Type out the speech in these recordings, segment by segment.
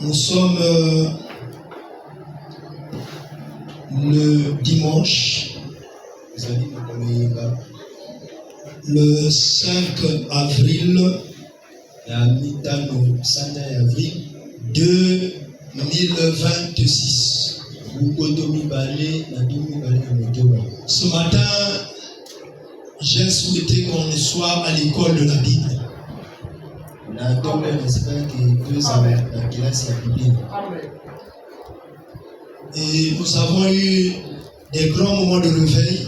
Nous sommes le dimanche, le 5 avril 2026. Ce matin, j'ai souhaité qu'on soit à l'école de la Bible. Et nous avons eu des grands moments de réveil.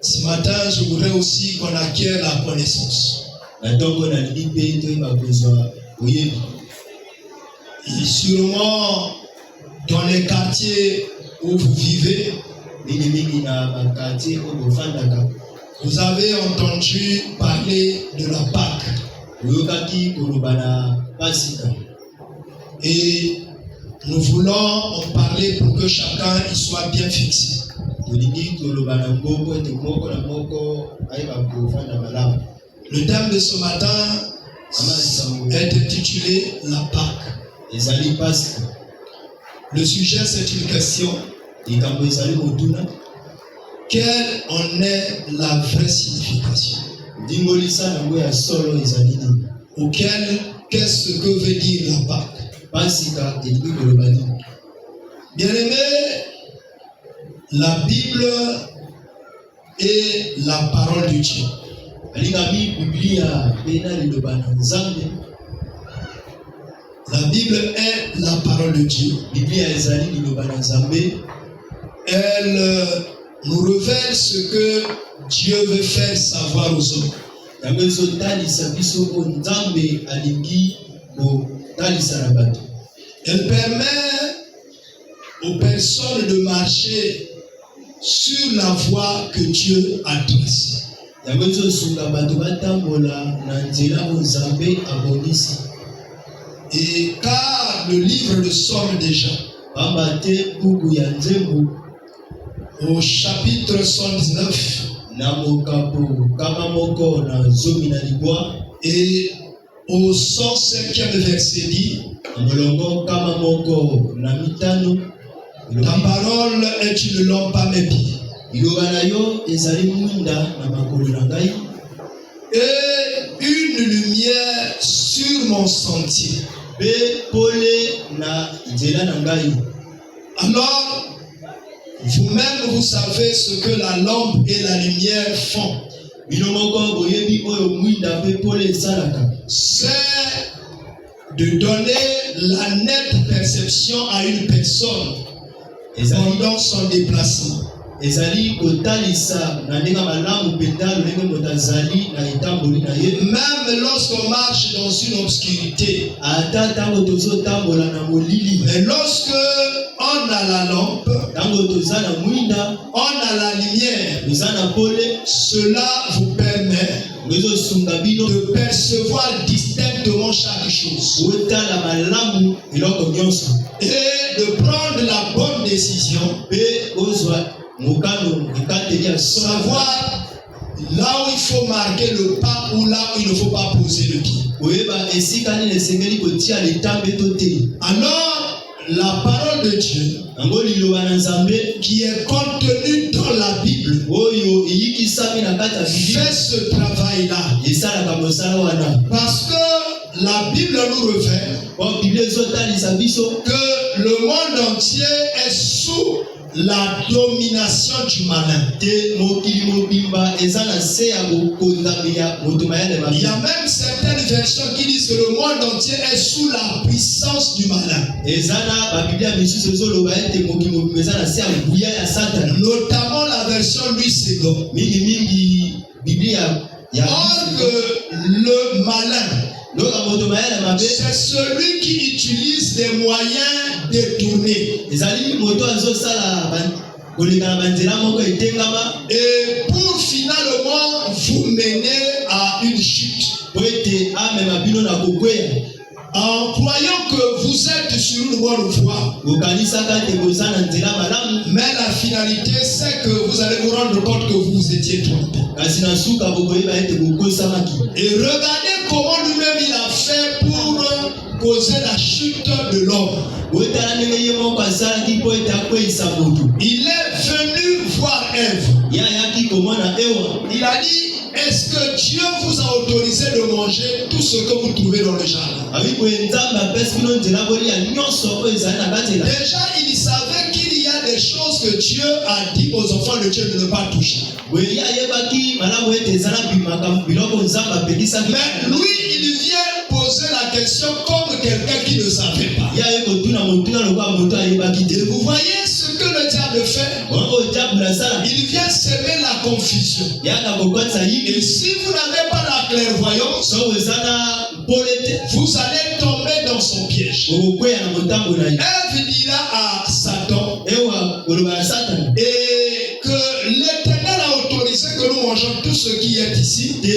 Ce matin, je voudrais aussi qu'on acquiert la connaissance. Et sûrement, dans les quartiers où vous vivez, vous avez entendu parler de la Pâque. Et nous voulons en parler pour que chacun y soit bien fixé. Le thème de ce matin est intitulé La Pâque. Le sujet, c'est une question. Quelle en est la vraie signification? Ou qu'est-ce que veut dire la Pâque? Bien-aimé, la Bible est la parole de Dieu. La Bible est la parole de Dieu. Elle nous révèle ce que Dieu veut faire savoir aux hommes. Elle permet aux personnes de marcher sur la voie que Dieu a tracée. Et car le livre de Somme déjà, au chapitre 119, et au 105e verset dit, ta parole est une lampe à mes pieds et une lumière sur mon sentier. Alors, vous-même, vous savez ce que la lampe et la lumière font. C'est de donner la nette perception à une personne pendant son déplacement. Même lorsqu'on marche dans une obscurité, mais lorsque on a la lampe, on a la lumière, cela vous permet de percevoir distinctement chaque chose et de prendre la bonne décision, savoir là où il faut marquer le pas ou là où il ne faut pas poser le pied. Alors, la parole de Dieu qui est contenue dans la Bible fait ce travail-là. Parce que la Bible nous révèle que le monde entier est sous la domination du malin. Il y a même certaines versions qui disent que le monde entier est sous la puissance du malin. Notamment la version Louis II. Or que le malin, c'est celui qui utilise des moyens détournés. Et pour finalement vous mener à une chute. En croyant que vous êtes sur une bonne voie. Mais la finalité, c'est que vous allez vous rendre compte que vous étiez trompé. Et regardez comment lui-même il a fait pour causer la chute de l'homme. Il est venu voir Ève. Il a dit, est-ce que Dieu vous a autorisé de manger tout ce que vous trouvez dans le jardin? Déjà, il savait qu'il y a des choses que Dieu a dit aux enfants de Dieu de ne pas toucher. Mais lui, il vient poser la question comme quelqu'un qui ne savait pas. Et vous voyez ce que le diable fait? Il vient semer la confusion. Et si vous n'avez pas la clairvoyance, vous allez tomber dans son piège. Ève dira à Satan et que l'Éternel a autorisé que nous mangeons tout ce qui est ici, mais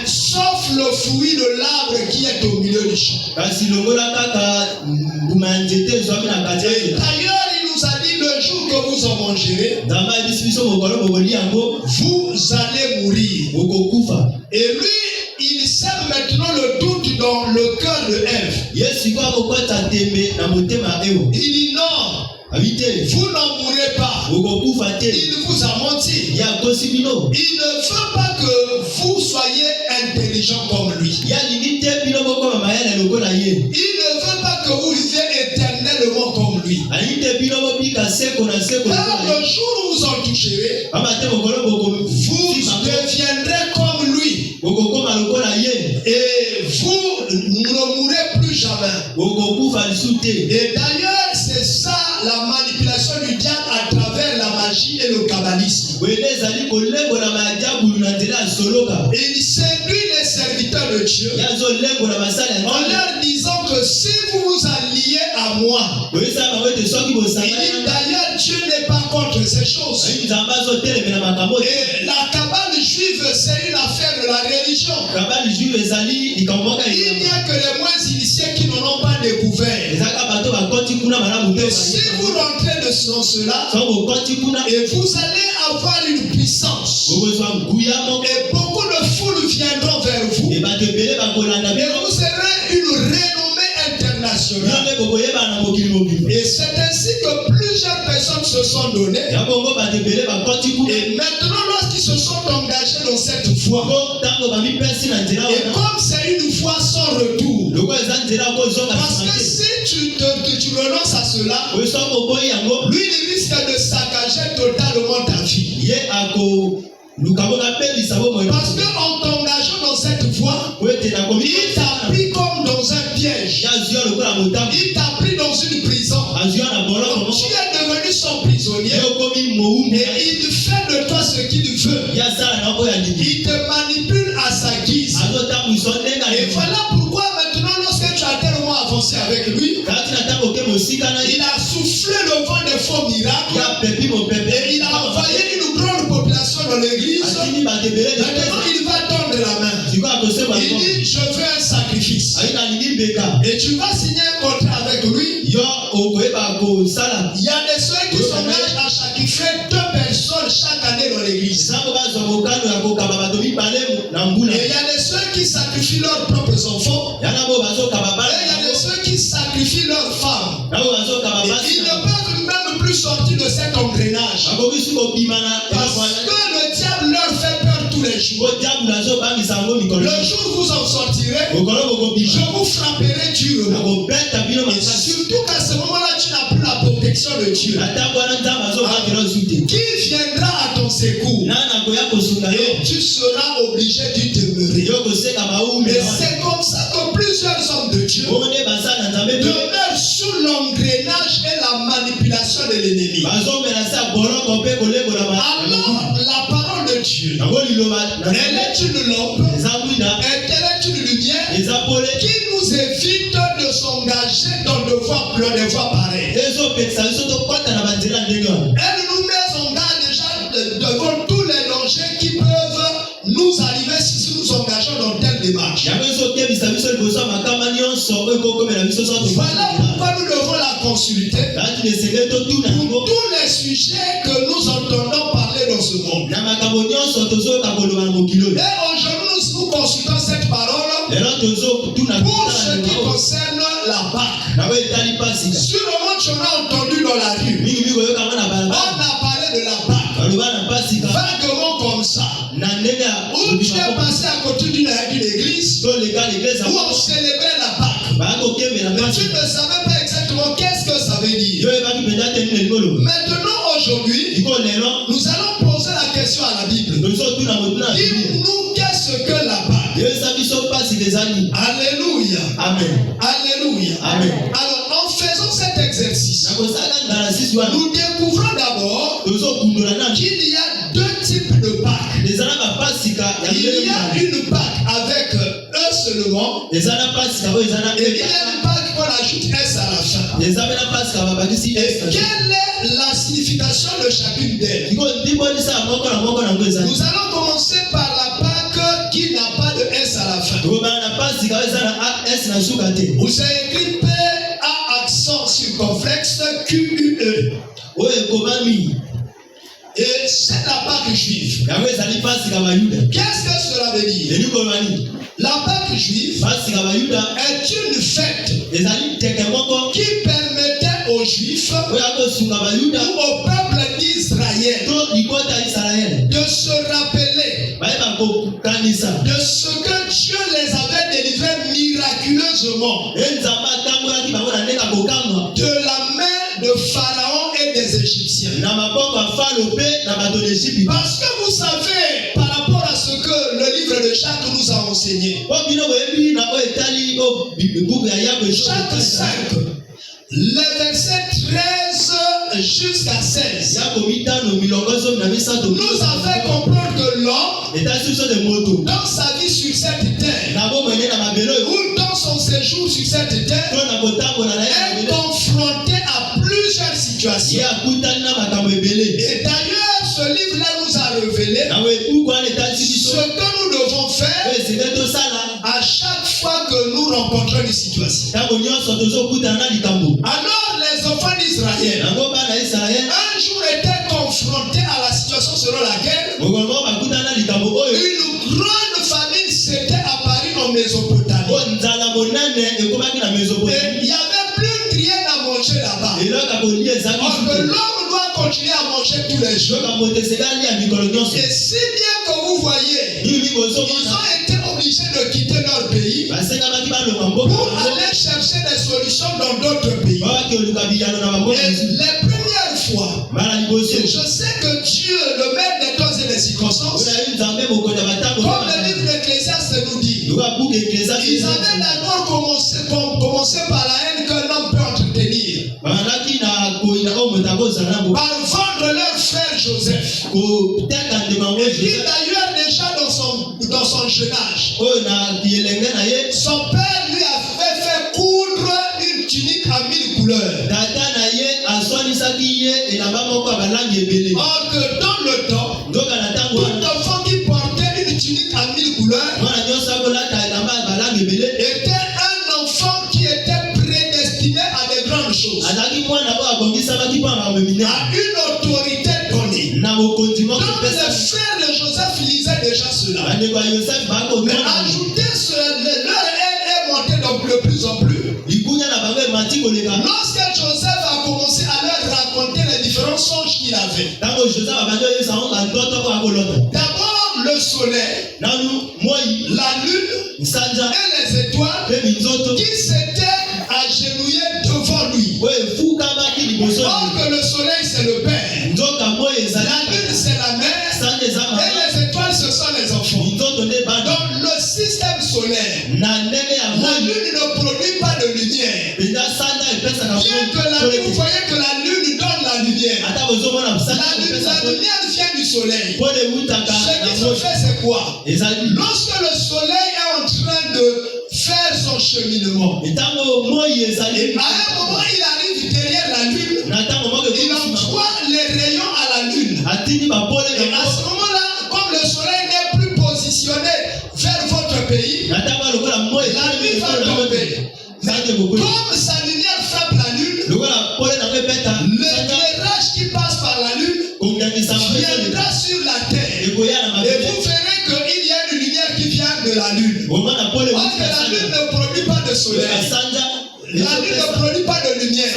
sauf le fruit de l'arbre qui est au milieu du champ. Et d'ailleurs, il nous a dit le jour que vous en mangerez, vous allez mourir. Et lui, il sème maintenant le doute dans le cœur de Ève. Il dit non. Vous n'en mourrez pas. Il vous a menti. Il ne veut pas que vous soyez intelligent comme lui. Il ne veut pas que vous viviez éternellement comme lui. Car le jour où vous en toucherez, vous deviendrez comme lui. Et vous ne mourrez plus jamais. Et d'ailleurs, c'est ça la manipulation du diable à travers la magie et le kabbalisme. Il séduit les serviteurs de Dieu en leur disant que si vous vous alliez à moi, il dit d'ailleurs Dieu n'est pas contre ces choses. Et la kabbale juive, c'est une affaire de la religion. Il n'y a que les moins initiés qui n'en ont pas découvert. Et si vous rentrez dans cela, et vous allez avoir une puissance, et beaucoup de foules viendront vers vous, et vous serez une renommée internationale. Et c'est ainsi que plusieurs personnes se sont données. Et maintenant, lorsqu'ils se sont engagés dans cette voie, et comme c'est une voie sans retour, parce que si tu renonces à cela, lui il risque de saccager totalement ta vie. Parce qu'en t'engageant dans cette voie, il t'a pris comme dans un piège. Il t'a pris dans une prison. Tu es devenu son prisonnier. Et il fait de toi ce qu'il veut. Il te manipule à sa guise. Et voilà pourquoi maintenant, lorsque tu as tellement avancé avec lui, il a soufflé le vent des faux miracles. Et il a envoyé une grande population dans l'église. Maintenant, il va tendre la main. Il dit, je veux un sacrifice. Et tu vas signer un contrat avec lui. Il y a des soeurs qui s'engagent à sacrifier 2 personnes chaque année dans l'église. Et il y a des soeurs qui sacrifient leurs propres enfants. Et il y a des soeurs qui sacrifient leurs femmes. Et ils ne peuvent même plus sortir de cet engrenage. Parce que le diable leur fait peur tous les jours. Le jour où vous en sortirez, je vous frapperai durement. Et surtout qu'à ce moment-là, tu n'as plus la protection de Dieu. Qui viendra à ton secours? Et tu seras obligé d'y demeurer. Et c'est comme ça que plusieurs hommes de Dieu demeurent sous l'engrenage et la manipulation de l'ennemi. Alors, la parole de Dieu, elle est une lampe, elle est une lumière qui nous évite de s'engager dans des voies pareilles. Elle nous met en garde déjà devant tous les dangers qui peuvent nous arriver si nous nous engageons dans telle démarche. Voilà pourquoi nous devons la consulter pour tous les sujets que nous entendons parler dans ce monde. Et aujourd'hui, consultant cette parole, pour ce qui concerne la Pâque, sûrement tu en as entendu dans la rue. On a parlé de la Pâque vaguement comme ça. Où tu es passé à côté d'une église où on célébrait la Pâque. Mais tu ne savais pas exactement qu'est-ce que ça veut dire. Maintenant, aujourd'hui, nous allons poser la question à la Bible. Dis-nous qu'est-ce que la Pâque. Alléluia. Amen. Alléluia. Amen. Alors, en faisant cet exercice, nous découvrons d'abord qu'il y a deux types de Pâques. Il y a une Pâque avec un seulement, et il y a une Pâque qu'on ajoute S à la fin. Et quelle est la signification de chacune d'elles? Nous allons commencer par la Pâque qui n'a pas de S à la fin. Vous avez écrit P à accent circonflexe QUE. Et c'est la Pâque juive. Qu'est-ce que cela veut dire? La Pâque juive est une fête qui permettait aux Juifs ou au peuple d'Israël de se rappeler de ce que Dieu les avait délivrés miraculeusement de la main de Pharaon et des Égyptiens. Parce que vous savez, par rapport à ce que le livre de Jacques nous a enseigné, Jacques 5, les versets 13 jusqu'à 16, nous a fait comprendre que l'homme, dans sa vie sur cette terre, ou dans son séjour sur cette terre, est confronté à plusieurs situations. Et d'ailleurs, ce livre-là nous a révélé ce que nous devons faire à chaque fois que nous rencontrons une situation. Alors, les enfants d'Israël, un jour étaient confrontés à la situation selon laquelle une grande famine s'était apparue en Mésopotamie. Et il n'y avait plus rien à manger là-bas. Or que l'homme doit continuer à manger tous les jours. Et si bien que vous voyez, ils ont été obligés de quitter leur pays pour aller chercher des solutions dans d'autres pays. Et les premières fois, je sais que Dieu, le maître des temps et des circonstances, comme le livre d'Ecclésiaste nous dit, ils avaient d'abord commencé par la haine qu'un homme peut entretenir, par vendre leur frère Joseph. Et qui d'ailleurs déjà dans son jeune âge, son père lui avait fait coudre une tunique à 1000 couleurs. Or que dans le temps, tout enfant qui portait une tunique à 1000 couleurs était un enfant qui était prédestiné à des grandes choses, à une autorité donnée. Donc les frères de Joseph lisaient déjà cela. Mais ajouter leur haine est montée de plus en plus. Lorsque Joseph a commencé à leur raconter les différents songes qu'il avait. D'abord le soleil, la lune et les étoiles qui s'étaient agenouillés devant lui. Or que le soleil c'est le Père, la lune c'est la mère et les étoiles ce sont les enfants. Donc le système solaire, la lune ne produit pas de lumière. Bien que la lune, vous voyez que la lune donne la lumière. La lumière vient du soleil. Ce qui se fait c'est quoi? Lorsque le soleil est en train de faire son cheminement, et à un moment il arrive derrière la lune, il envoie les rayons à la lune. Et à ce moment-là, comme le soleil n'est plus positionné vers votre pays, la nuit va tomber. Comme sa lumière frappe la lune, l'éclairage qui passe par la lune viendra sur la terre. Et vous verrez qu'il y a une lumière qui vient de la lune. soleil. La nuit ne produit pas de lumière.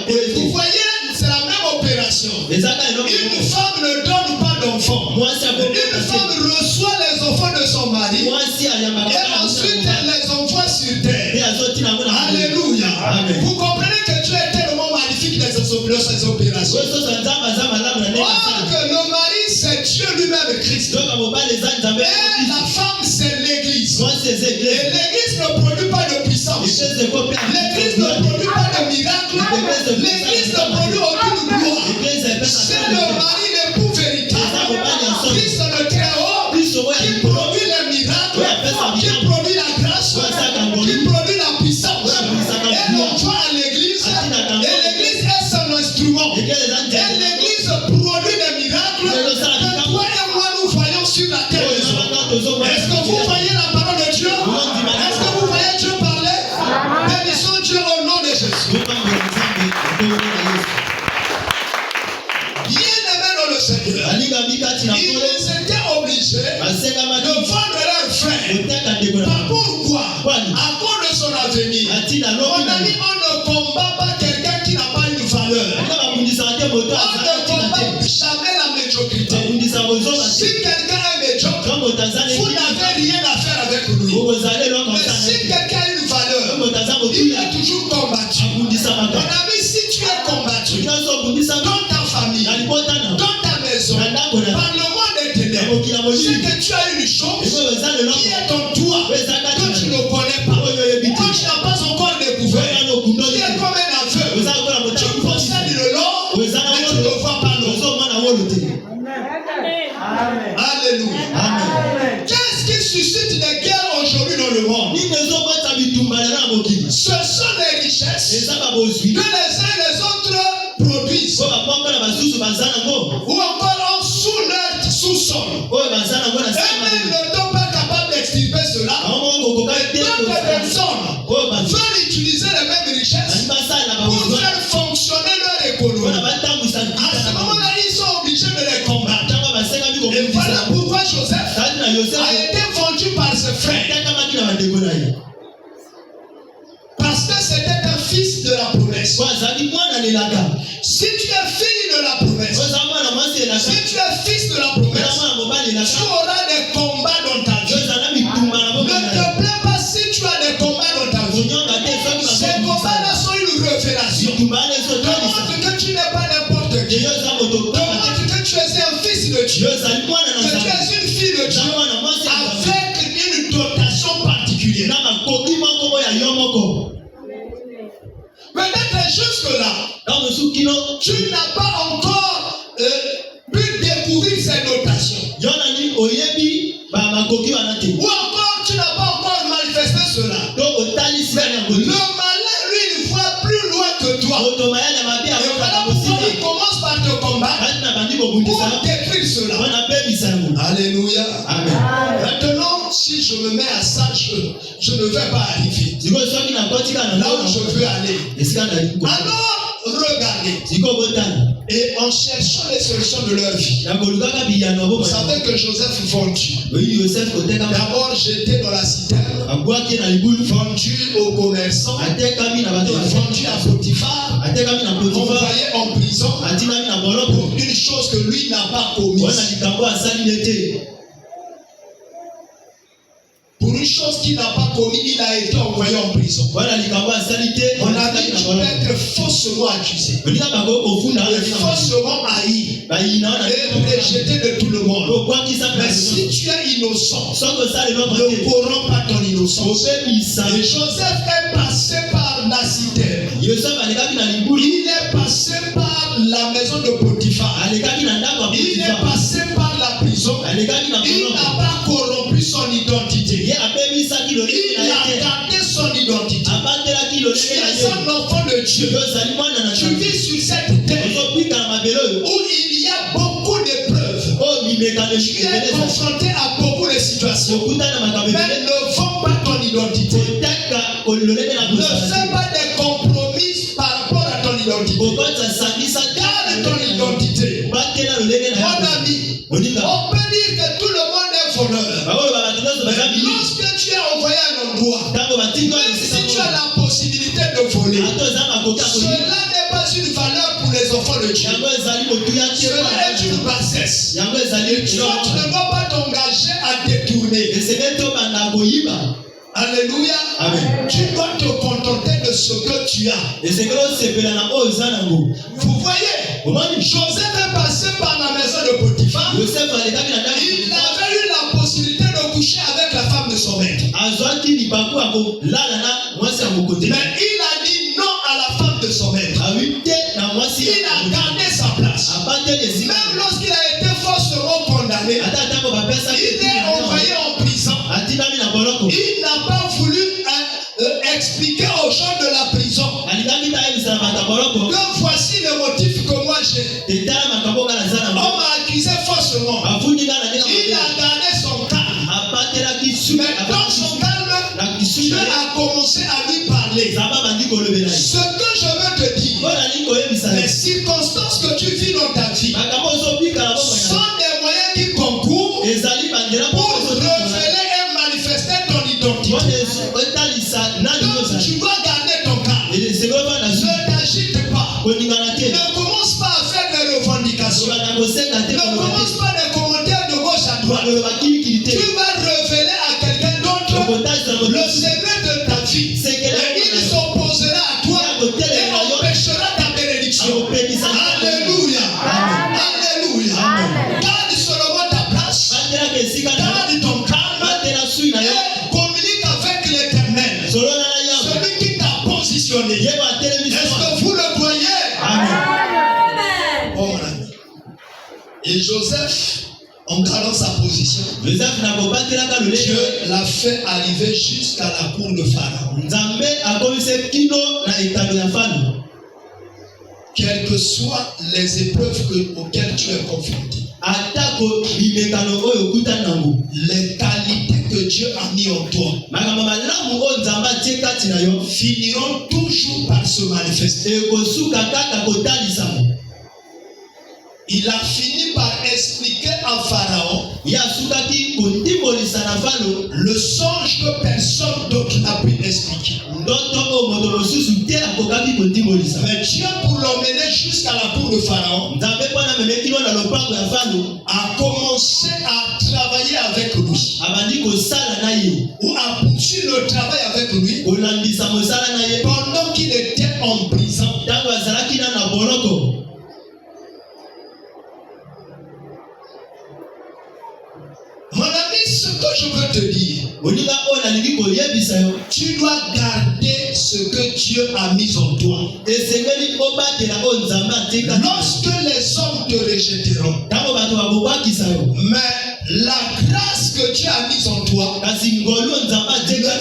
Et vous voyez, c'est la même opération. Une femme ne donne pas d'enfant. Une femme reçoit les enfants de son mari. Et ensuite, elle les envoie sur terre. Alléluia. Amen. Vous comprenez que Dieu est tellement magnifique dans ses opérations. Or que le mari, c'est Dieu lui-même, Christ. Et la femme, c'est l'église. Et l'église ne produit pas de puissance. L'église ne produit pas de miracle. L'église ne produit aucune gloire. C'est le mari l'époux véritable. Christ le Très-Haut qui produit les miracles, qui produit la grâce, qui produit la puissance. Et l'on voit à l'église. Et l'église est son instrument. Et l'église produit des miracles que toi et moi nous voyons sur la terre. Est-ce que vous voyez la parole de Dieu? Est-ce que vous voyez Dieu parler? Bénissons Dieu au nom de Jésus. Bien-aimés dans le Seigneur, ils étaient obligés de vendre leurs frères. Pourquoi? À cause de son avenir. Mon ami, on ne combat pas quelqu'un qui n'a pas une valeur. On ne combat jamais la médiocrité. Si quelqu'un est médiocre, vous n'avez rien à faire avec lui. Mais si quelqu'un a une valeur, il est toujours combattu. Mon ami, si tu es combattu dans ta famille, dans ta maison, par le monde des ténèbres, c'est que tu as une chose qui est en toi que tu ne connais pas. Quand tu n'as pas encore découvert, tu es comme un aveugle. Tu possèdes le long, mais tu ne vois pas l'eau. Alléluia. Qu'est-ce qui suscite les guerres aujourd'hui dans le monde? Ce sont les richesses que les uns et les autres produisent. Ou encore en sous leur sous-sol. Eux-mêmes ne sont pas capables d'extirper cela. Et d'autres personnes veulent utiliser les mêmes richesses pour faire fonctionner leur économie. À ce moment-là, ils sont obligés de les combattre. Et voilà pourquoi Joseph a été vendu par ses frères. Parce que c'était un fils de la promesse. Si tu es fille de la promesse, si tu es fils de la promesse, tu auras des combats dans ta vie. Ne te plains pas si tu as des combats dans ta vie. Ces combats-là sont une révélation. Demande que tu n'es pas n'importe qui. Demande que tu es un fils de Dieu. Que tu es une fille de Dieu avec une dotation particulière. Peut-être jusque-là, tu n'as pas encore pu découvrir ces dotations. Ou encore, tu n'as pas encore manifesté cela. Le malin, lui, il voit plus loin que toi. Et voilà pourquoi il commence par te combattre pour détruire cela. Alléluia. Amen. Maintenant, si je me mets à ça, je ne vais pas arriver. Là où je veux aller. Alors, regardez. Et en cherchant les solutions de leur vie, vous savez que Joseph vendu. D'abord j'étais dans la citerne, vendu aux commerçants, vendu à Potiphar, envoyé en prison pour une chose que lui n'a pas commise. Pour une chose qu'il n'a pas commis, il a été envoyé en prison. On a dit qu'il peut être faussement accusé, faussement haï et rejeté de tout le monde. Mais si tu es innocent, ne corromps pas ton innocence. Et Joseph est passé par la citerne. Il est passé par la maison de Potiphar. Il est passé par la prison. Il n'a pas corrompu son identité. Il a gardé son identité. Tu es un enfant de Dieu. Tu vis sur cette terre où il y a beaucoup d'épreuves. Tu es confronté à beaucoup de situations. Mais ne vends pas ton identité. Ne fais pas des compromis par rapport à ton identité. Garde ton identité. Mon ami, on peut dire que tout le monde est voleur. Lorsque tu es envoyé à un endroit, même si tu as enfants de Dieu. Cela est une bassesse. Toi, tu ne dois pas t'engager à détourner. Alléluia. Amen. Tu dois te contenter de ce que tu as. Vous voyez, Joseph est passé par la maison de Potiphar. Il avait eu la possibilité de coucher avec la femme de son maître. Mais il a dit non à la femme de son maître. Il a gardé sa place. Même lorsqu'il a été forcément condamné, il est envoyé en prison. Il n'a pas voulu expliquer aux gens de la prison que voici le motif que moi j'ai. On m'a accusé faussement. Il a gardé son calme. Mais dans son calme, Dieu a commencé à lui parler. Ce que je veux te dire, les circonstances que tu vis dans ta vie sont des moyens qui concourent pour révéler et manifester ton identité. Donc tu dois garder ton calme. Ne t'agite pas. Ne commence pas à faire des revendications. Ne commence pas des commentaires de gauche à droite. Tu vas révéler à quelqu'un d'autre le secret de ta vie. Et il s'opposera à toi et empêchera ta bénédiction. Alléluia. Alléluia. Garde seulement ta place. Garde ton calme. Et communique avec l'Éternel. Celui qui t'a positionné. Est-ce que vous le croyez? Amen. Oh mon ami. Et Joseph, en gardant sa position, Dieu l'a fait arriver jusqu'à la cour de Pharaon. Quelles que soient les épreuves auxquelles tu es confronté, les qualités que Dieu a mis en toi finiront toujours par se manifester. Il a fini par expliquer à Pharaon le songe que personne d'autre n'a pu expliquer. Mais Dieu, pour l'emmener jusqu'à la cour de Pharaon, a commencé à travailler avec lui, ou a poursuivi le travail avec lui pendant qu'il était en prison. Mon ami, ce que je veux te dire, tu dois garder ce que Dieu a mis en toi. Lorsque les hommes te rejetteront, mais la grâce que Dieu a mise en toi ne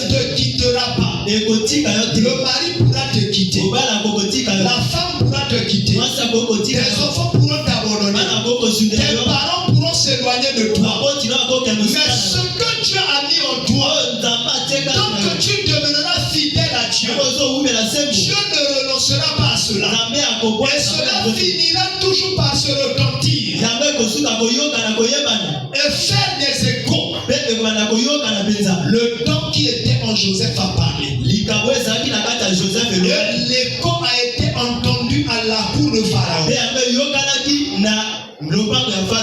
te quittera pas. Le mari pourra te quitter, la femme pourra te quitter, tes enfants pourront t'abandonner, tes parents pourront s'éloigner de toi. Mais ce que Dieu a mis en toi, tant que tu demeureras fidèle à Dieu, Dieu ne renoncera pas à cela. Et cela finira toujours par se retentir et faire des échos. Le don qui était en Joseph a parlé. Et l'écho a été entendu à la cour de Pharaon.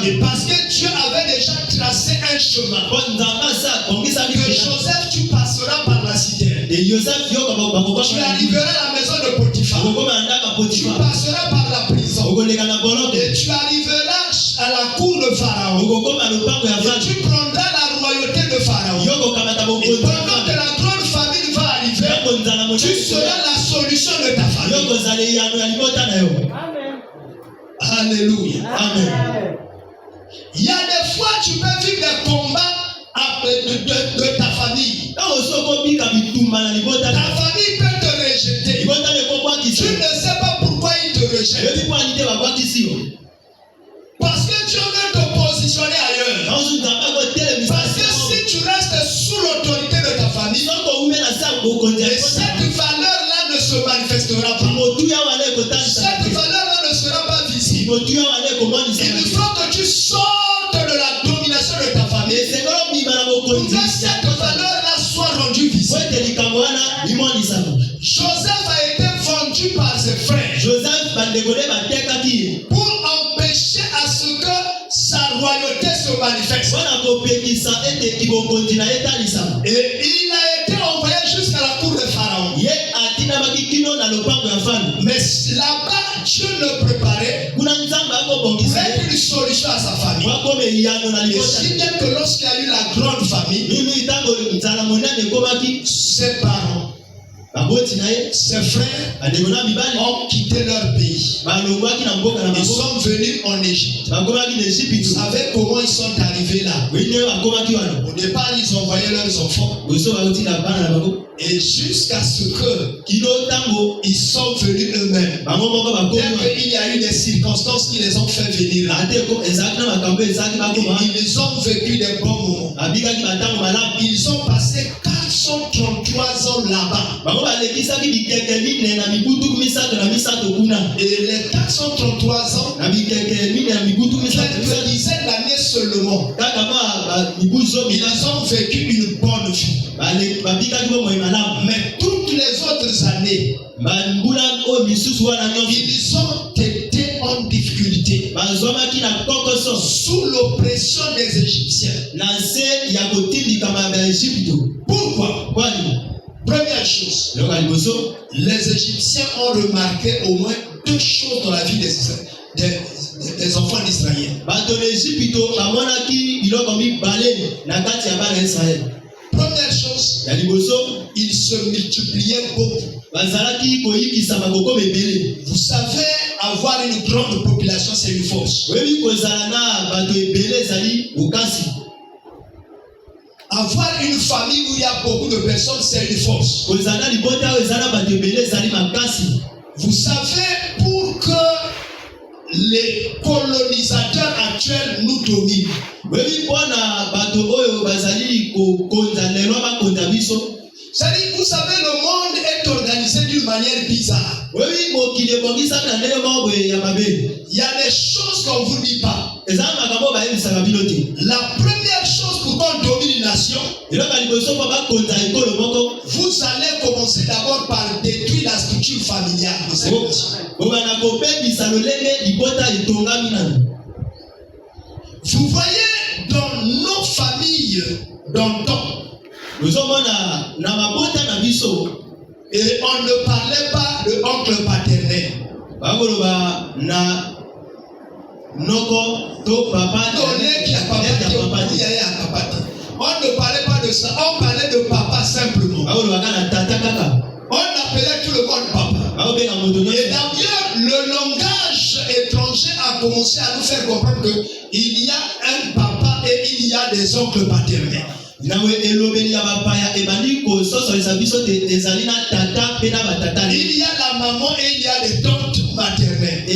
Et parce que Dieu avait déjà tracé un chemin que Joseph, tu passeras par la citerne. Tu arriveras à la maison de Potiphar. Tu passeras par la prison. Et tu arriveras à la cour de Pharaon. Et tu prendras la royauté de Pharaon. Et pendant que la grande famille va arriver, tu seras la solution de ta famille. Alléluia. Amen. Il y a des fois tu peux vivre des combats de ta famille. Ta famille peut te rejeter. Tu ne sais pas pourquoi ils te rejettent. Parce que Dieu veut te positionner ailleurs. Parce que si tu restes sous l'autorité de ta famille, cette valeur-là ne se manifestera pas. Cette valeur-là ne sera pas visible. Il faut que tu sortes de la domination de ta famille pour que cette valeur-là soit rendue visible. Joseph a été vendu par ses frères. pour empêcher à ce que sa royauté se manifeste. Et il a été envoyé jusqu'à la cour de Pharaon. Mais là-bas, Dieu le préparait pour être une solution à sa famille. Et si bien que lorsqu'il y a eu la grande famille, ses parents, ses frères ont quitté leur pays. Ils sont venus en Égypte. Vous savez comment ils sont arrivés là? Au départ, ils envoyaient leurs enfants. Et jusqu'à ce que ils sont venus eux-mêmes. Bien qu'il y a eu des circonstances qui les ont fait venir là. Ils ont vécu des bons moments. Ils ont passé 433 ans là-bas. Et les 433 ans, quelques dizaines d'années seulement, ils ont vécu une bonne vie. Mais toutes les autres années, ils ont été en difficulté sous l'oppression des Égyptiens. Pourquoi? Première chose, les Égyptiens ont remarqué au moins deux choses dans la vie des enfants d'Israël. Première chose, ils se multipliaient beaucoup. Vous savez, avoir une grande population, c'est une force. Avoir une famille où il y a beaucoup de personnes, c'est une force. Vous savez, pour que les colonisateurs actuels nous dominent, c'est-à-dire, vous savez, le monde est organisé d'une manière bizarre. Il y a des choses qu'on ne vous dit pas. La première chose pour qu'on domine une nation, vous allez commencer d'abord par détruire la structure familiale de cette nation. Vous voyez, dans nos familles d'antan, et on ne parlait pas de oncle paternel. On ne parlait pas de ça, on parlait de papa simplement. On appelait tout le monde papa. Et d'ailleurs, le langage étranger a commencé à nous faire comprendre qu'il y a un papa et il y a des oncles paternels. Il y a la maman et il y a les tantes maternelles.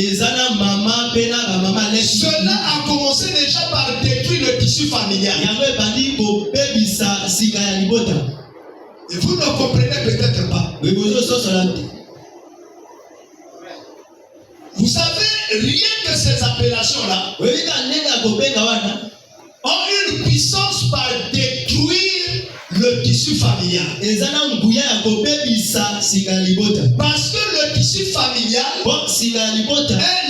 Cela a commencé déjà par détruire le tissu familial. Et vous ne comprenez peut-être pas. Vous savez, rien que ces appellations-là ont une puissance par détruire le tissu familial. Parce que le tissu familial est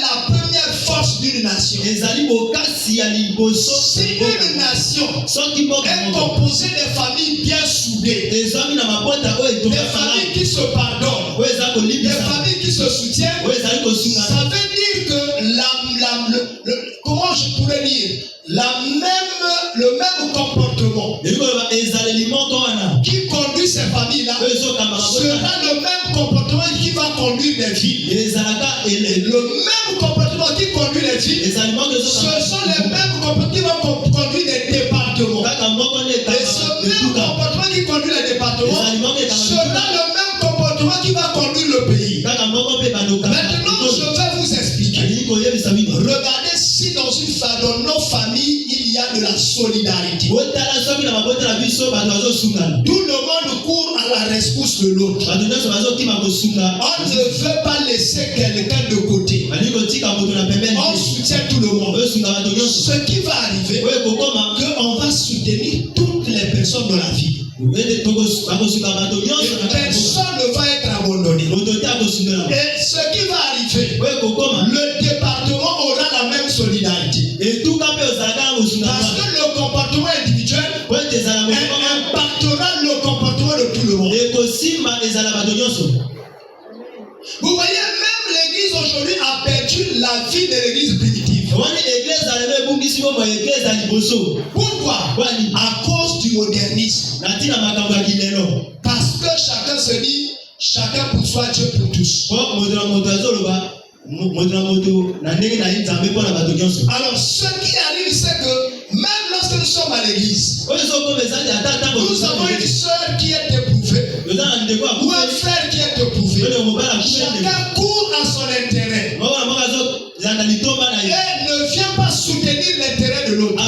la première force d'une nation. Si une nation est composée de familles bien soudées, des familles qui se pardonnent, des familles qui se soutiennent, ça veut dire que comment je pourrais dire, le même comportement qui conduit ces familles-là sera le même comportement qui va conduire les villes. Le même comportement qui conduit les villes, ce sont les mêmes comportements qui vont conduire les départements. Et ce même comportement qui conduit les départements sera le même comportement qui va conduire le pays. Maintenant, je vais vous expliquer. Regardez si dans nos familles, il y a de la solidarité. Tout le monde court à la rescousse de l'autre. On ne veut pas laisser quelqu'un de côté. On soutient tout le monde. Ce qui va arriver, qu'on va soutenir toutes les personnes de la vie. Et personne ne va être abandonné. Et ce qui va arriver, le de l'église primitive. Pourquoi? À cause du modernisme. Parce que chacun se dit, chacun pour soi, Dieu pour tous. Alors, ce qui arrive, c'est que même lorsque nous sommes à l'église, nous avons une soeur qui est éprouvée, ou un frère qui est éprouvé. Chacun court à son intérêt et ne vient pas soutenir l'intérêt de l'autre.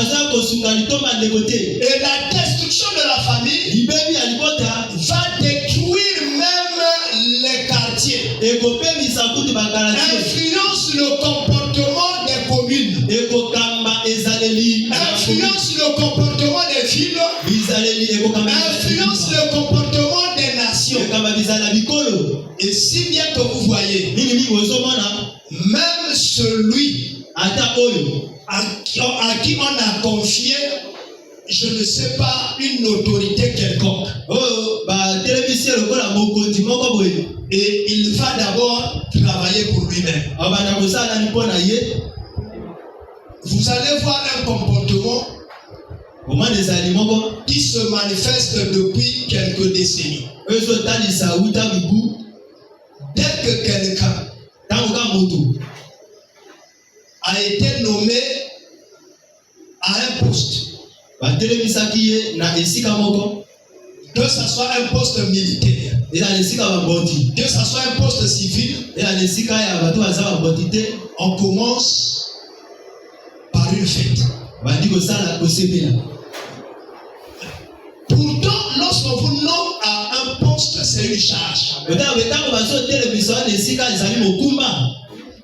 Et la destruction de la famille va détruire même les quartiers, influence le comportement des communes, influence le comportement des villes, influence le comportement des nations. Et si bien que vous voyez, même celui à qui on a confié, je ne sais pas, une autorité quelconque, et il va d'abord travailler pour lui-même. Vous allez voir un comportement qui se manifeste depuis quelques décennies. Dès que quelqu'un a été nommé à un poste, que ce soit un poste militaire, que ce soit un poste civil, on commence par une fête. Pourtant, lorsqu'on vous nomme à un poste, c'est une charge.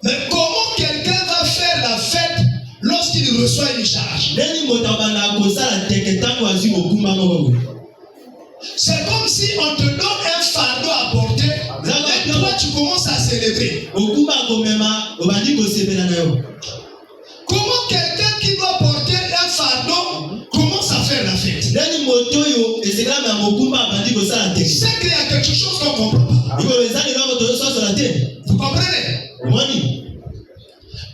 Mais comment quelqu'un va faire la fête lorsqu'il reçoit une charge? C'est comme si on te donne un fardeau à porter et toi tu commences à célébrer. Comment quelqu'un qui doit porter un fardeau commence à faire la fête? C'est qu'il y a quelque chose qu'on ne comprend pas. Vous comprenez?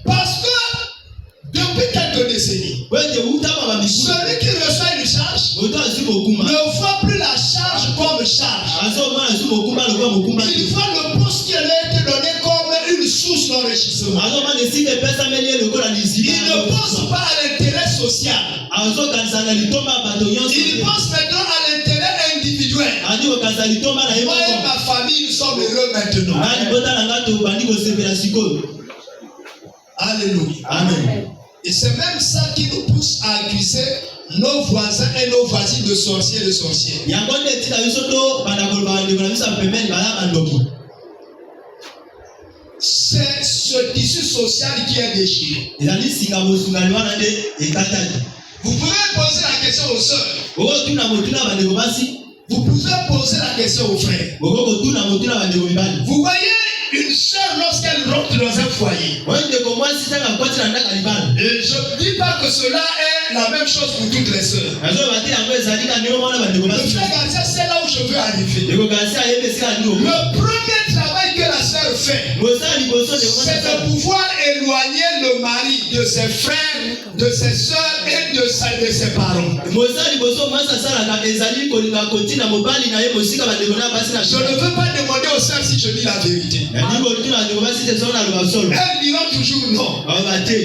Parce que depuis quelques décennies, celui qui reçoit une charge ne voit plus la charge comme charge. Il voit le poste qui lui a été donné comme une source d'enrichissement. Il ne pense pas à l'intérêt social. Il pense maintenant à l'intérêt individuel. Moi et ma famille, nous sommes heureux maintenant. Alléluia. Amen. Et c'est même ça qui nous pousse à accuser nos voisins et nos voisines de sorciers et de sorcières. C'est ce tissu social qui est déchiré. Vous pouvez poser la question aux sœurs. Vous pouvez poser la question aux frères. Vous voyez une sœur lorsqu'elle rentre dans un foyer. Et je ne dis pas que cela est la même chose pour toutes les sœurs. Le frère Garcia, c'est là où je veux arriver. Le premier travail que la sœur fait, c'est de pouvoir éloigner le mari de ses frères, de ses sœurs et de ses parents. Je ne veux pas demander aux sœurs si je dis la vérité. Elles diront toujours non.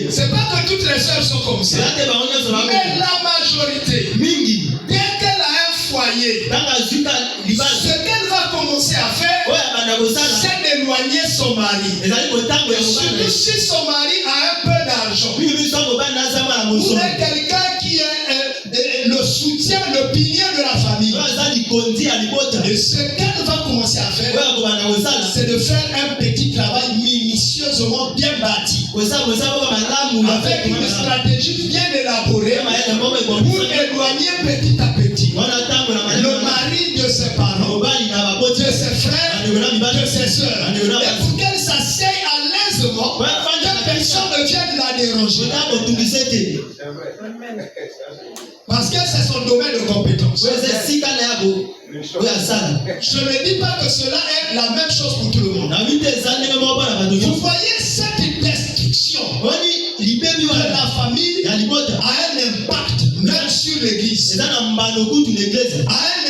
C'est pas que toutes les sœurs sont comme ça. Mais la majorité, dès qu'elle a un foyer, ce qu'elle va commencer à faire, c'est d'éloigner son mari. Et surtout si son mari a un peu d'argent. Ou quelqu'un qui est le soutien, le pilier de la famille. Et ce qu'elle va commencer à faire, c'est de faire un petit travail minutieusement bien bâti. Avec une stratégie bien élaborée pour éloigner petit à petit le mari de ses parents, de ses frères, de ses soeurs. Et pour qu'elle s'asseye à l'aisement, que personne ne vienne la déranger. Parce que c'est son domaine de compétence. Je ne dis pas que cela est la même chose pour tout le monde. Vous voyez cette destruction division de la famille a un impact même sur l'église, a un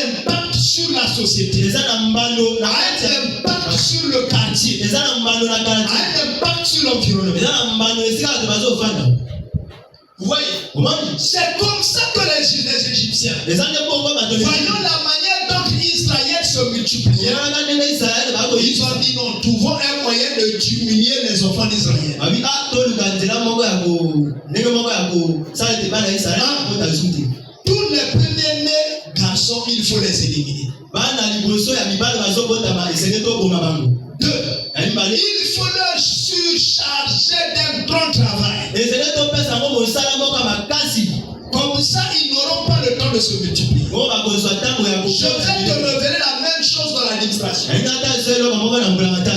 impact sur la société, a un impact sur le quartier, a un impact sur l'environnement. Vous voyez, c'est comme ça que les Égyptiens, voyant la manière dont Israël se multipliait, ils ont dit non, trouvons un moyen de diminuer les enfants d'Israël. Tous les premiers-nés garçons, il faut les éliminer. Deux, il faut leur surcharger d'un grand travail. Comme ça, ils n'auront pas le temps de se multiplier. Je vais te révéler la même chose dans l'administration.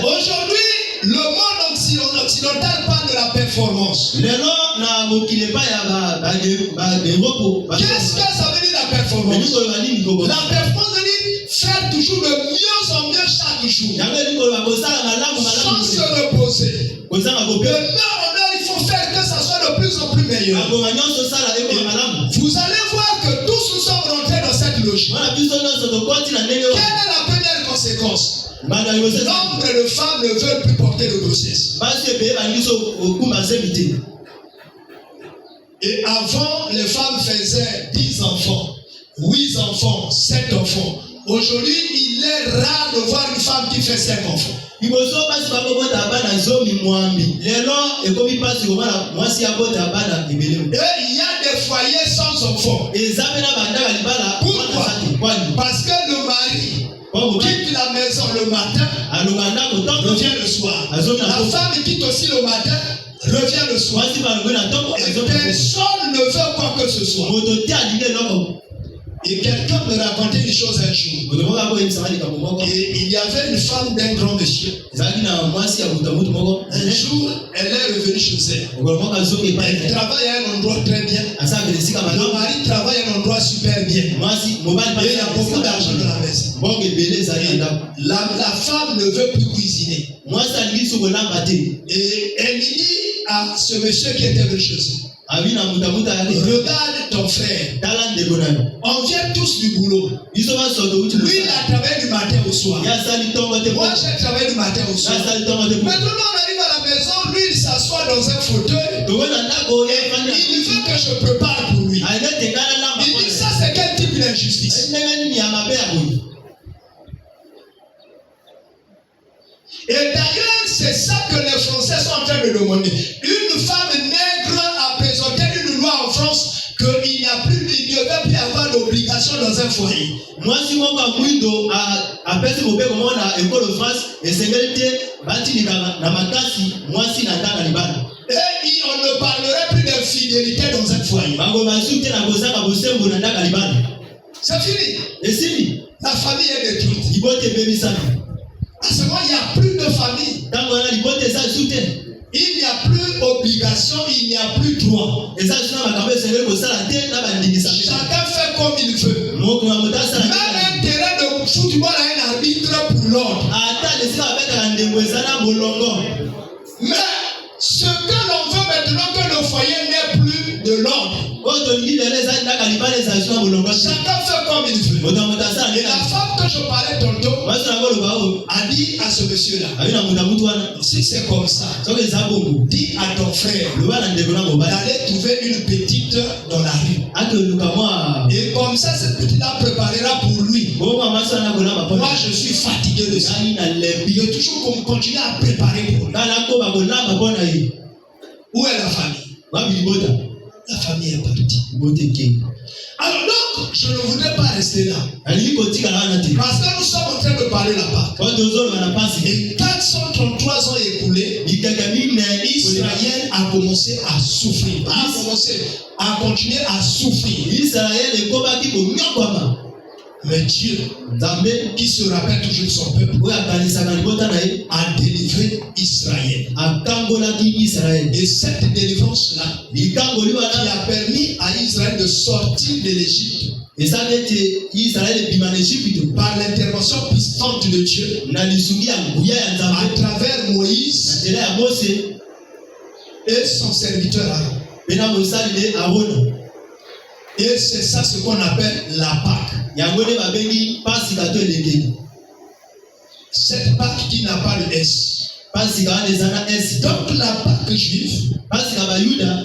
Aujourd'hui, le monde occidental parle de la performance. Qu'est-ce que ça veut dire la performance? La performance veut dire faire toujours de mieux en mieux chaque jour. Sans se reposer. De l'heure en heure, il faut faire que ça soit de plus en plus meilleur. Vous allez voir que tous nous sommes rentrés dans cette logique. Quelle est la première conséquence? Nombre de femmes ne veulent plus porter de grossesse. Et avant, les femmes faisaient 10 enfants, 8 enfants, 7 enfants. Aujourd'hui, il est rare de voir une femme qui fait 5 enfants. Et il y a des foyers sans enfants. Pourquoi? Parce que le mari quitte la maison le matin, revient le soir. La femme quitte aussi le matin, revient le soir. Et personne ne veut quoi que ce soit. Et quelqu'un me racontait une chose un jour. Et il y avait une femme d'un grand monsieur. Un jour, elle est revenue chez elle. Elle travaille à un endroit très bien. Le mari travaille à un endroit super bien. Et il y a beaucoup d'argent dans la maison. La femme ne veut plus cuisiner. Et elle dit à ce monsieur qui était venu chez elle: regarde ton frère. On vient tous du boulot. Lui, il a travaillé du matin au soir. Moi, j'ai travaillé du matin au soir. Maintenant, on arrive à la maison. Lui, il s'assoit dans un fauteuil. Il veut que je prépare pour lui. Il dit ça, c'est quel type d'injustice? Et d'ailleurs, c'est ça que les Français sont en train de demander. Une femme nègre a présenté une loi en France qu'il ne devait plus avoir d'obligation dans un foyer. Et on ne parlerait plus d'infidélité dans un foyer. C'est fini. La famille est détruite. À ce moment, il n'y a plus de famille. Il n'y a plus obligation, il n'y a plus droit. Chacun fait comme il veut. Même un terrain de football a un arbitre pour l'ordre. Mais ce que l'on veut maintenant, que le foyer n'ait plus de l'ordre. Chacun fait comme il veut. Et la femme que je parlais tantôt a dit à ce monsieur-là: si c'est comme ça, dis à ton frère d'aller trouver une petite dans la rue. Et comme ça, cette petite-là préparera pour lui. Moi, je suis fatigué de ça. Il veut toujours continuer à préparer pour lui. Où est la famille? La famille est partie. Alors donc, je ne voudrais pas rester là. Parce que nous sommes en train de parler là-bas. Et 433 ans écoulés, Israël a commencé à souffrir. A continué à souffrir. Mais Dieu, qui se rappelle toujours son peuple, a délivré Israël. Et cette délivrance-là, qui a permis à Israël de sortir de l'Égypte, par l'intervention puissante de Dieu, à travers Moïse, et son serviteur Aaron. Et c'est ça ce qu'on appelle la Pâque. Cette Pâque qui n'a pas le S. Donc la Pâque juive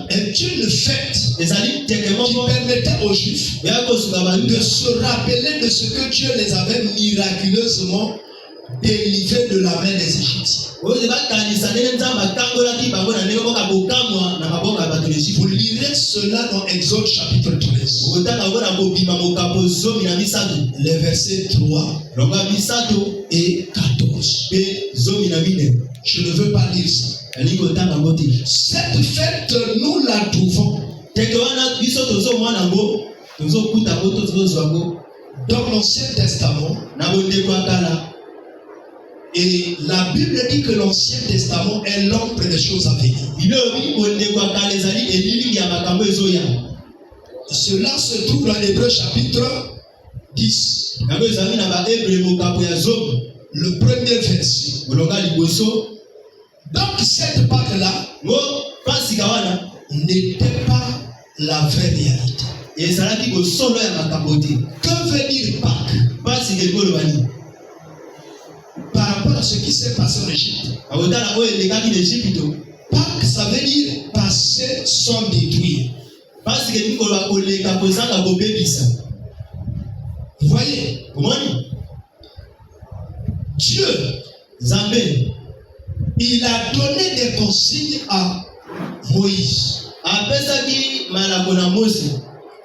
est une fête qui permettait aux Juifs de se rappeler de ce que Dieu les avait miraculeusement délivrés de la main des Égyptiens. Vous lirez cela dans Exode chapitre 13. Les versets 3 et 14. Je ne veux pas lire ça. Cette fête, nous la trouvons dans l'Ancien Testament. Et la Bible dit que l'Ancien Testament est l'ombre des choses à venir. Cela se trouve dans Hébreux chapitre 10. Le premier verset. Donc cette Pâque-là n'était pas la vraie réalité. Que veut dire Pâque? Par rapport à ce qui s'est passé en Égypte. Pâque, ça veut dire passer sans détruire. Vous voyez? Dieu, il a donné des consignes à Moïse.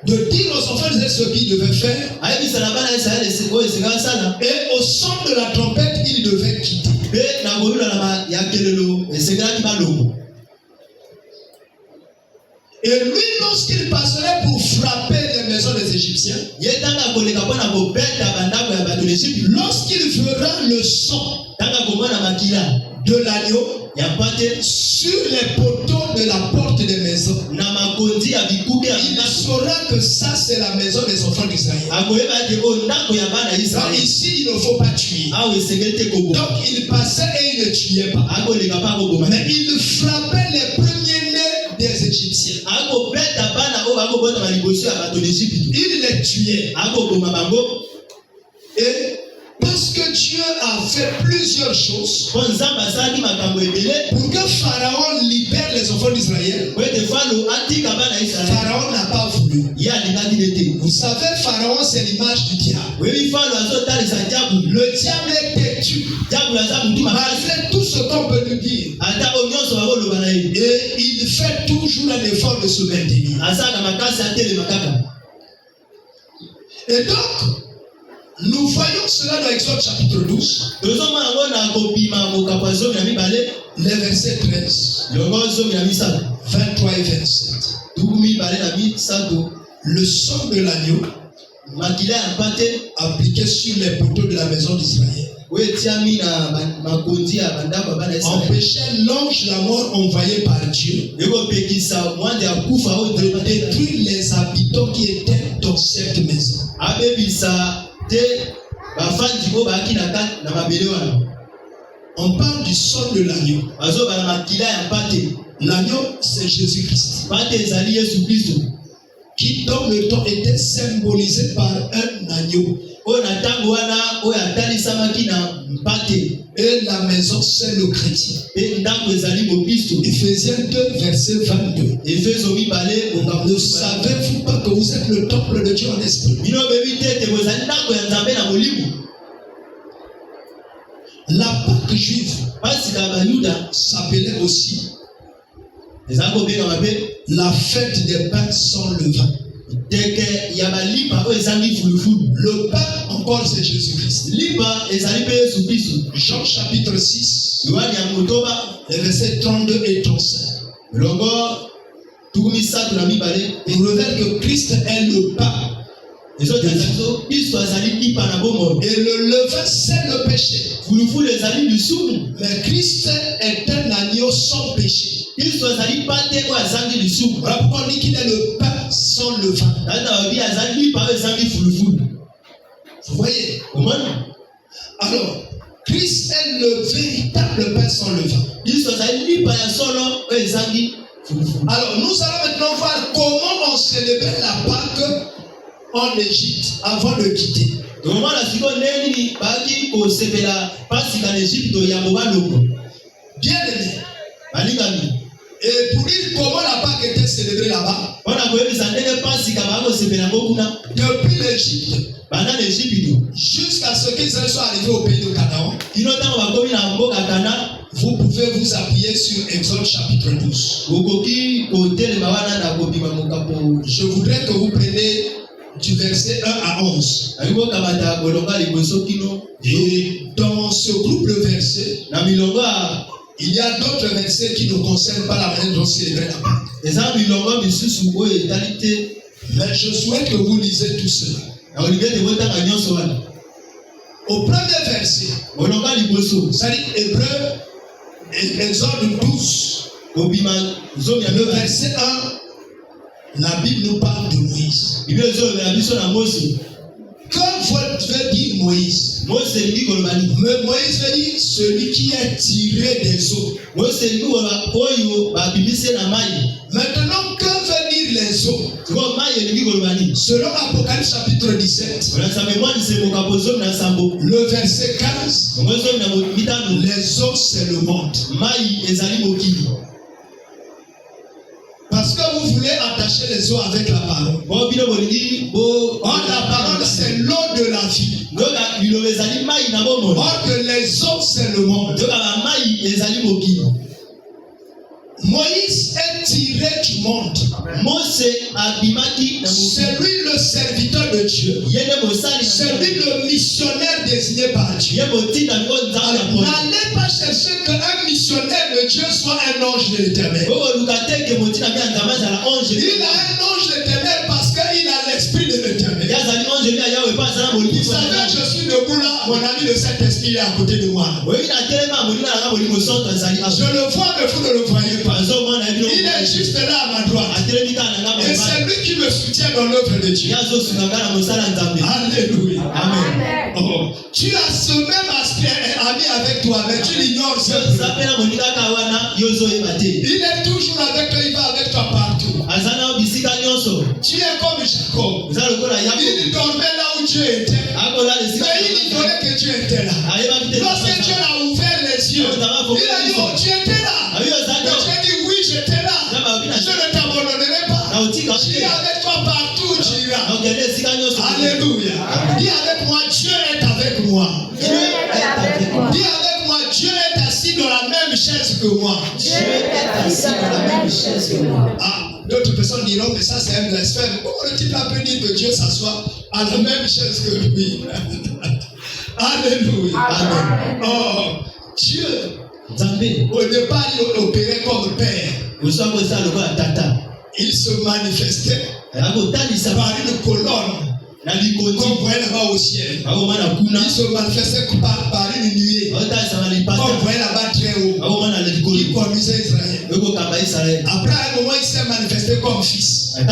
De dire aux enfants d'Israël ce qu'ils devaient faire. Et au son de la trompette, ils devaient quitter. Et lui, lorsqu'il passerait pour frapper les maisons des Égyptiens, lorsqu'il fera le son de l'agneau sur les poteaux de la porte des maisons, il saura que ça c'est la maison des enfants d'Israël. Ici il ne faut pas tuer. Donc il passait et il ne tuait pas. Mais il frappait les premiers-nés des Égyptiens. Il les tuait. Et parce que Dieu a fait plusieurs choses pour que Pharaon libère les enfants d'Israël. Pharaon n'a pas voulu. Vous savez, Pharaon c'est l'image du diable. Le diable est têtu. Malgré tout ce qu'on peut lui dire. Et il fait toujours un effort de se maintenir. Et donc, nous voyons cela dans Exode chapitre 12. Les versets 13, 23 et 27. Le sang de l'agneau appliqué sur les poteaux de la maison d'Israël empêchait l'ange de la mort envoyé par Dieu de détruire les habitants qui étaient dans cette maison. On parle du sang de l'agneau. L'agneau, c'est Jésus-Christ. Qui dans le temps était symbolisé par un agneau. Et la maison, c'est le chrétien. Éphésiens 2, verset 22. Ne savez-vous pas que vous êtes le temple de Dieu en esprit? La Pâque juive s'appelait aussi la fête des pains sans levain. Le pain encore c'est Jésus-Christ. Jean chapitre 6, les versets 32 et 35. Il révèle que Christ est le pain. Et le levain c'est le péché. Mais Christ est un agneau sans péché. Voilà pourquoi on dit qu'il est le pain sans levain. Vous voyez? Alors, Christ est le véritable pain sans levain. Alors, nous allons maintenant voir comment on célébrait la Pâque en Égypte avant de quitter. Bien aimé. Et pour dire comment la Pâque était célébrée là-bas, depuis l'Égypte jusqu'à ce qu'ils soient arrivés au pays de Canaan, vous pouvez vous appuyer sur Exode chapitre 12. Je voudrais que vous preniez du verset 1 à 11. Et dans ce groupe de versets, il y a d'autres versets qui ne concernent pas la manière dont célébrer la Pâque. Mais je souhaite que vous lisez tout cela. Au premier verset, c'est-à-dire Hébreu, Exode 12, le verset 1, la Bible nous parle de Moïse. Quand vous veut dire Moïse, mais Moïse veut dire celui qui est tiré des eaux. Maintenant, que veut dire les eaux? Selon Apocalypse chapitre 17, le verset 15, les eaux c'est le monde. Parce que vous voulez attacher les eaux avec la parole. Or, la parole c'est l'eau de la vie. Or que les eaux c'est le monde. Moïse est tiré du monde. C'est lui le serviteur de Dieu. C'est lui le missionnaire désigné par Dieu. N'allez pas chercher qu'un missionnaire de Dieu soit un ange de l'Éternel. Il a un ange de l'Éternel parce qu'il a l'esprit de l'Éternel. Vous savez, je suis debout là, mon ami de cet esprit est à côté de moi. Je le vois, mais vous ne le voyez pas. Il est juste là à ma droite. Et c'est lui qui me soutient dans l'œuvre de Dieu. Alléluia. Amen. Oh. Tu as ce même aspect ami avec toi, mais tu l'ignores. Il est toujours avec toi, il va avec toi partout. Tu es comme Jacob. Il dormait là où Dieu était. Mais il ignorait que Dieu était là. Lorsque Dieu a ouvert les yeux, il a dit, oh, tu étais là. Et Dieu a dit, oui, j'étais là. Je ne t'abandonnerai pas. Je suis avec toi partout où tu iras. Alléluia. Dis avec moi, Dieu est avec moi. Dis avec moi, Dieu est assis dans la même chaise que moi. Ah, d'autres personnes diront que ça c'est un blasphème. Comment le type peut dire que Dieu s'assoit à la même chaise que lui? Alléluia. Amen. Oh, Dieu, au départ, il opérait comme père. Il se manifestait par une colonne. Comme vous voyez là-bas au ciel. Il se manifestait par une nuée. Comme vous voyez là-bas très haut. Qui conduisait Israël. Après un moment, il s'est manifesté comme fils. Il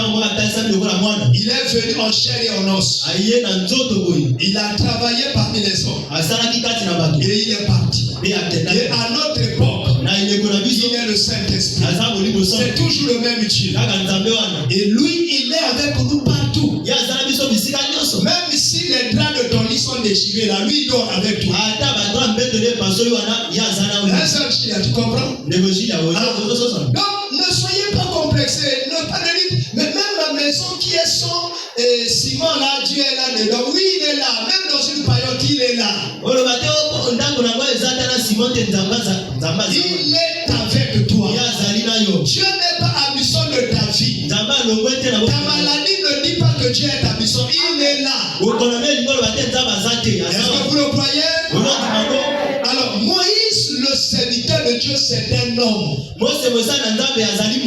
est venu en chair et en os. Il a travaillé parmi les hommes. Et il est parti. Et à notre époque, il est le Saint-Esprit. C'est toujours le même Dieu. Et lui, il est avec nous partout. Même si les draps de ton lit sont déchirés, là, lui, il dort avec toi. Tu comprends? Donc, ne soyez pas complexés. Ne pas dire, mais même la maison qui est sans ciment, là, Dieu est là dedans. Oui, il est là. Même dans une paillote, il est là. Il est avec toi. Dieu n'est pas absent de ta vie. Ta maladie ne dit pas que Dieu est absent. Il est là. Est-ce que vous le croyez? Alors, Moïse, le serviteur de Dieu, c'est un homme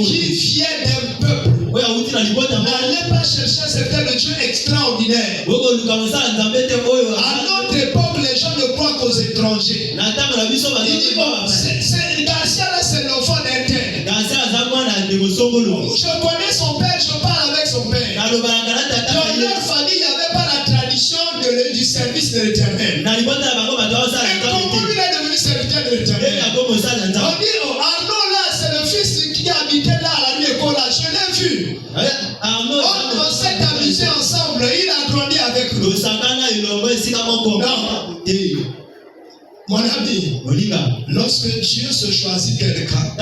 qui vient d'un peuple. N'allez pas chercher un serviteur de Dieu extraordinaire. À notre époque, les gens ne croient qu'aux étrangers. Ils disent, Garcia là, c'est l'enfant d'un tel. Je connais son père, je parle avec son père. Dans leur famille, il n'y avait pas la tradition du service de l'Éternel. Et comment lui est devenu serviteur de l'Éternel? On dit, oh, Arnaud là, c'est le fils qui habitait là à la Mon ami, lorsque Dieu se choisit quelqu'un,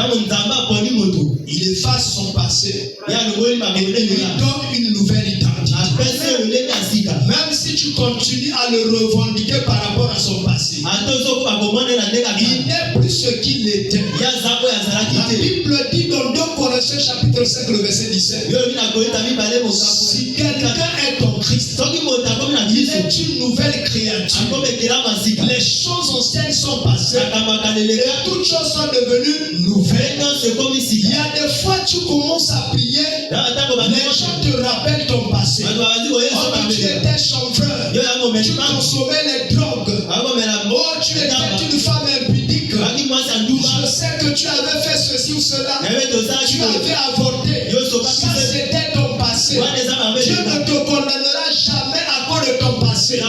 il efface son passé et il lui donne une nouvelle identité. Même si tu continues à le revendiquer par rapport à son passé, il n'est plus ce qu'il était. La Bible dit dans 2 Corinthiens chapitre 5 le verset 17, si quelqu'un est en Christ, il est une nouvelle créature. Les choses anciennes sont passées et toutes choses sont devenues nouvelles. Il y a des fois tu commences à prier, les gens te rappellent ton passé. Tu étais chanvreur, tu consommais les drogues, tu étais une femme impudique. Je sais que tu avais fait ceci ou cela, tu avais avorté. Ça c'était ton passé. Dieu ne te condamnera jamais à cause de ton passé.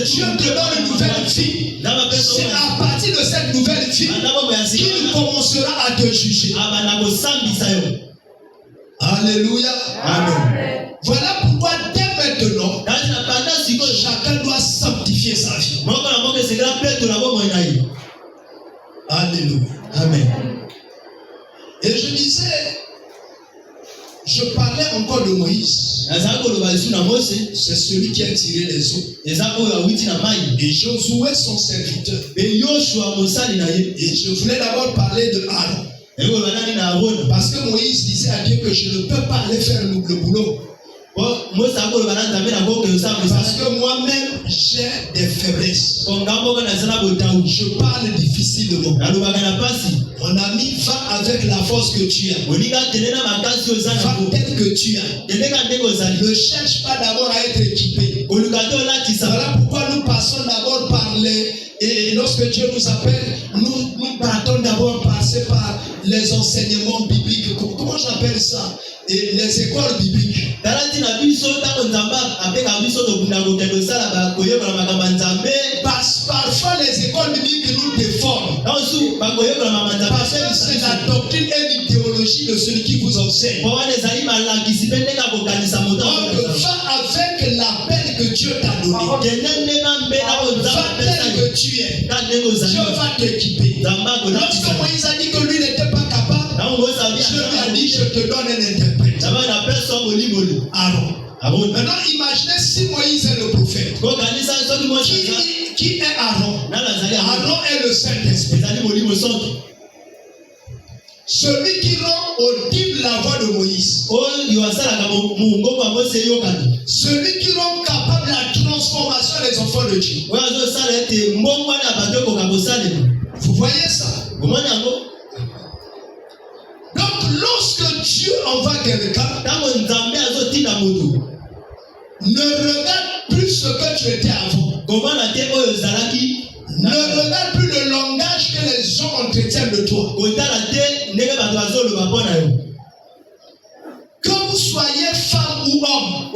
Dieu te donne une nouvelle vie. C'est à partir de cette nouvelle vie qu'il commencera à te juger. Alléluia. Amen. Voilà pourquoi dès maintenant, chacun doit sanctifier sa vie. Alléluia. Amen. Et je disais, je parlais encore de Moïse. C'est celui qui a tiré les eaux. Et Josué son serviteur. Et je voulais d'abord parler de Aaron. Parce que Moïse disait à Dieu que je ne peux pas aller faire le boulot. Parce que moi-même j'ai des faiblesses. Je parle difficilement. Mon ami, va avec la force que tu as. Va tel que tu as. Ne cherche pas d'abord à être équipé. Voilà pourquoi nous passons d'abord par les... Et lorsque Dieu nous appelle, nous partons d'abord passer par les enseignements bibliques. Comment j'appelle ça? Et les écoles bibliques. Parfois les écoles bibliques nous déforment. Parce que c'est la doctrine et l'idéologie de celui qui vous enseigne. Donc va avec l'appel que Dieu t'a donné. Va tel que tu es. Dieu va t'équiper. Lorsque Moïse a dit que lui n'était pas capable, Dieu lui a dit je te donne un interprète. Aaron. Maintenant imaginez si Moïse est le prophète. Qui est Aaron? Aaron est le Saint-Esprit. Celui qui rend audible la voix de Moïse. Celui qui rend capable la transformation des enfants de Dieu. Vous voyez ça? Donc lorsque Dieu envoie quelqu'un, ne regarde plus ce que tu étais avant. Ne regarde plus le langage que les gens entretiennent de toi. Que vous soyez femme ou homme,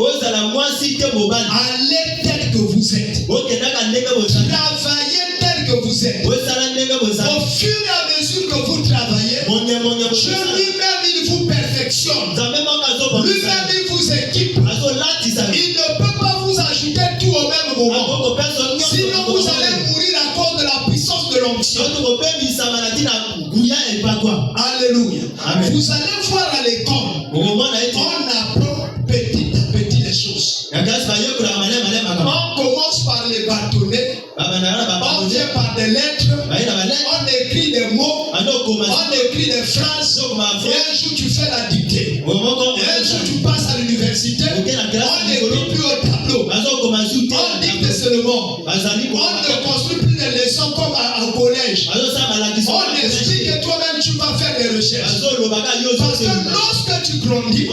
allez tel que vous êtes. Travaillez tel que vous êtes. Au fur et à mesure que vous travaillez, Dieu lui-même il vous perfectionne. Lui-même il vous équipe. Il ne peut pas vous ajouter tout au même moment. Sinon vous allez mourir à cause de la puissance de l'onction. Alléluia. Amen. Vous allez voir à l'école, on apprend petit à petit les choses. On commence par les bâtonnets, on vient par des lettres, on écrit des mots, on écrit des phrases, et un jour tu fais la dictée. Et un jour tu passes à l'université, on n'écrit plus au tableau, on dicte seulement. On ne construit plus les leçons comme au collège. On explique que toi-même tu vas faire des recherches. Parce que lorsque tu grandis,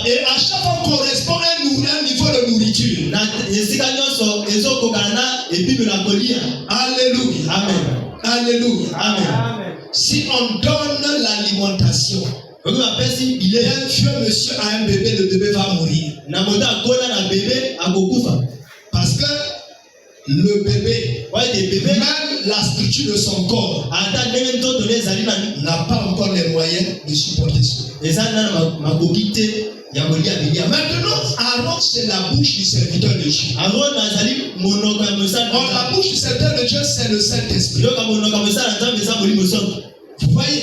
et à chaque fois correspond à un niveau de nourriture. Alléluia. Amen. Alléluia. Amen. Si on donne l'alimentation, un vieux monsieur a un bébé, le bébé va mourir. Parce que le bébé même la structure de son corps n'a pas encore les moyens de supporter ça. Maintenant, Aaron, c'est la bouche du serviteur de Dieu. Or, la bouche du serviteur de Dieu, c'est le Saint-Esprit. Vous voyez?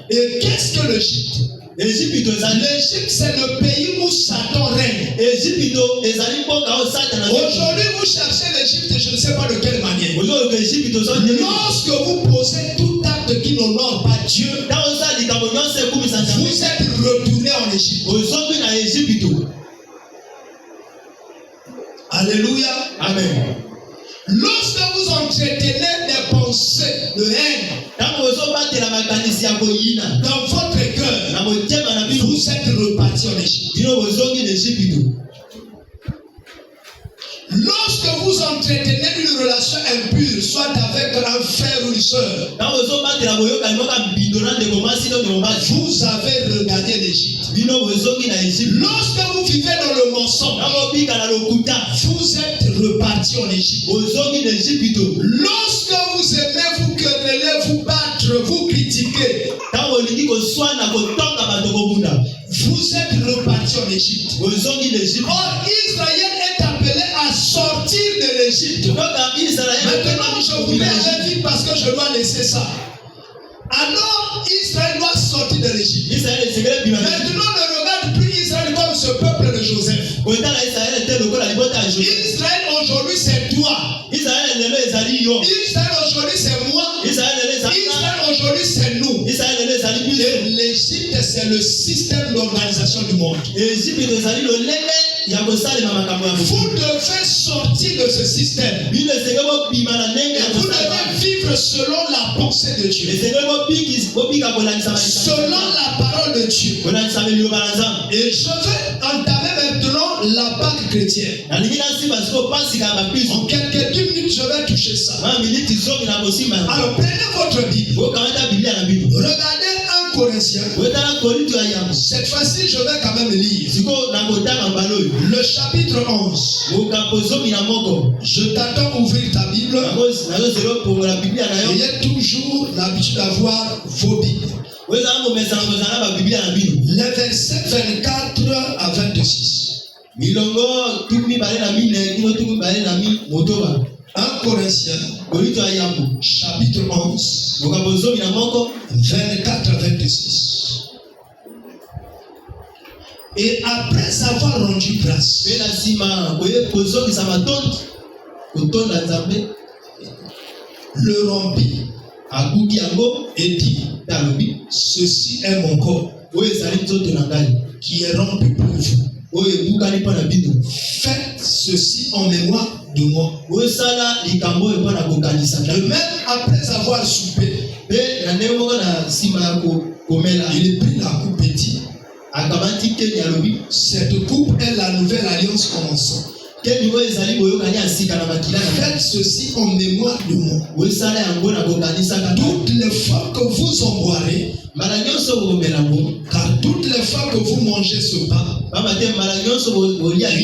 Et qu'est-ce que l'Égypte? L'Égypte, c'est le pays où Satan règne. Aujourd'hui, vous cherchez l'Égypte, je ne sais pas de quelle manière. Lorsque vous posez tout acte qui n'honore pas Dieu, vous êtes retourné en Égypte. Alléluia. Amen. Lorsque vous entretenez des pensées de haine dans votre cœur, vous êtes reparti en Égypte. Lorsque vous entretenez une relation impure, soit avec un frère ou une soeur, vous avez regardé l'Égypte. Lorsque vous vivez dans le mensonge, vous êtes reparti en Égypte. Lorsque vous aimez vous quereller, vous battre, vous critiquer, vous êtes reparti en Égypte. Or, Israël est appelé à sortir de l'Égypte. Maintenant, je vous mets aller vite parce que je dois laisser ça. Alors, Israël doit sortir de l'Égypte. Maintenant, ne regarde plus Israël comme ce peuple de Joseph. Israël aujourd'hui, c'est toi. Israël aujourd'hui, c'est moi. Israël aujourd'hui, c'est nous. Et l'Égypte, c'est le système d'organisation du monde. Vous devez sortir de ce système. Vous devez vivre selon la pensée de Dieu. Selon la parole de Dieu. Et je vais entamer maintenant la Pâque chrétienne. En quelques 10 minutes, je vais toucher ça. Alors, prenez votre Bible. Regardez 1 Corinthiens. Cette fois-ci, je vais quand même lire. Le chapitre 11. Je t'attends ouvrir ta Bible. Ayez toujours l'habitude d'avoir vos Bibles. Les versets 24 à 26. 1 Corinthiens, chapitre 11, 24 à 26. Et après avoir rendu grâce, le rompit et dit, ceci est mon corps qui est rompu pour vous. Faites ceci en mémoire de moi. De même, après avoir soupé, il prit la coupe et dit, cette coupe est la nouvelle alliance commençant. Faites ceci en mémoire de moi. Toutes les fois que vous en boirez, car toutes les fois que vous mangez ce pain et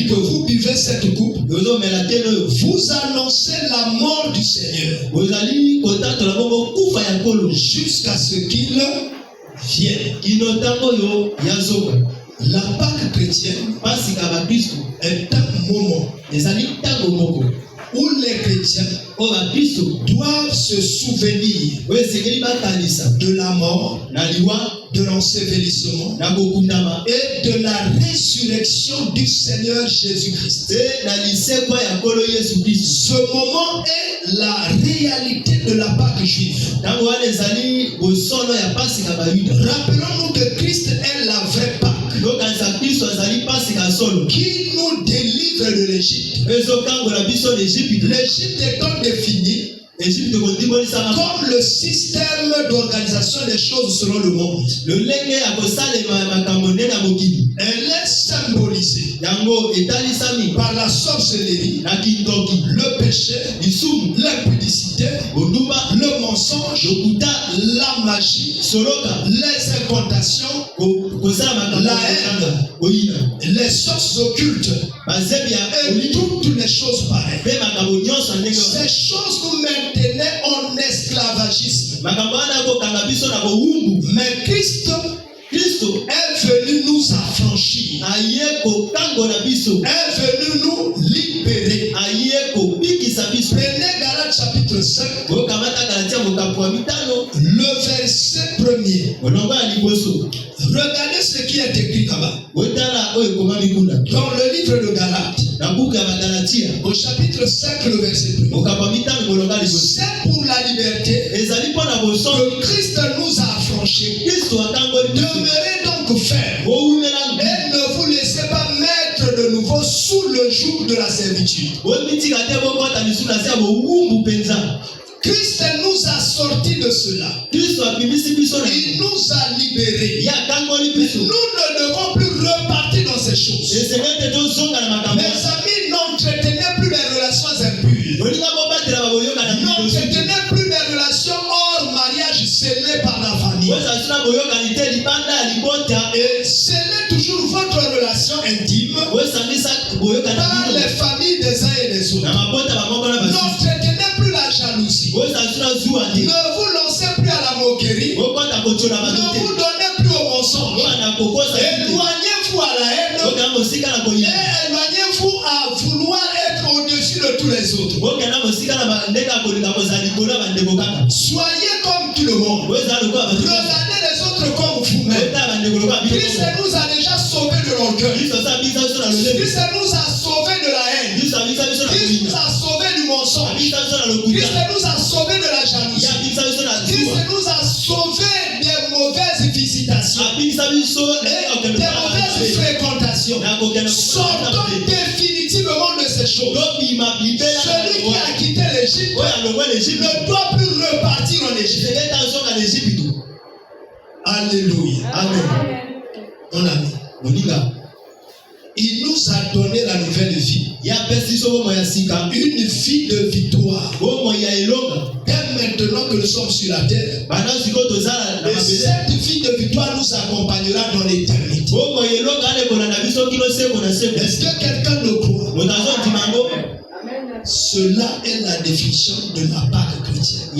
que vous buvez cette coupe, vous annoncez la mort du Seigneur jusqu'à ce qu'il vienne. La Pâque chrétienne est un moment où les chrétiens doivent se souvenir de la mort, de l'ensevelissement et de la résurrection du Seigneur Jésus-Christ. Ce moment est la réalité de la Pâque juive. Rappelons-nous que Christ est la vraie Pâque qui nous délivre de l'Égypte. L'Égypte étant définie comme le système d'organisation des choses selon le monde. Elle est symbolisée par la sorcellerie, le péché, l'impudicité, le mensonge, la magie, les incantations, la haine, les les sciences occultes et toutes les choses pareilles. Ces choses nous maintenaient en esclavagisme. Mais Christ est venu nous affranchir. Est venu nous libérer. Prenez Galates chapitre 5. Le verset 1er. Regardez ce qui est écrit là-bas. Dans le livre de Galates, au chapitre 5, le verset 1er. C'est pour la liberté que Christ nous a affranchis. Demeurez donc fermes et ne vous laissez pas mettre de nouveau sous le joug de la servitude. Christ nous a sortis de cela. Il nous a libérés. Nous ne devons plus repartir dans ces choses. Mes amis, n'entretenez plus les relations impures. N'entretenez plus les relations hors mariage scellées par la famille. Et scellez toujours votre relation intime par les familles des uns et des autres. N'entretenez plus la jalousie. Ne vous lancez plus à la moquerie. Ne vous donnez plus au mensonge. Éloignez-vous à la haine. Et éloignez-vous à vouloir être au-dessus de tous les autres. Soyez comme tout le monde. Regardez les autres comme vous-même. Christ nous a déjà sauvés de l'orgueil. Christ nous a sauvés de la haine. Christ nous a sauvés du mensonge. Christ nous a sauvés de la jalousie. Christ nous a sauvés des mauvaises visitations et des mauvaises fréquentations. Sortons définitivement de ces choses. Celui qui a quitté l'Égypte ne doit plus repartir en Égypte. Alléluia. Amen. Mon ami. Il nous a donné la nouvelle vie. Une vie de victoire. Dès maintenant que nous sommes sur la terre, et cette vie de victoire nous accompagnera dans l'éternité. Est-ce que quelqu'un le croit? Cela est la définition de la Pâque chrétienne.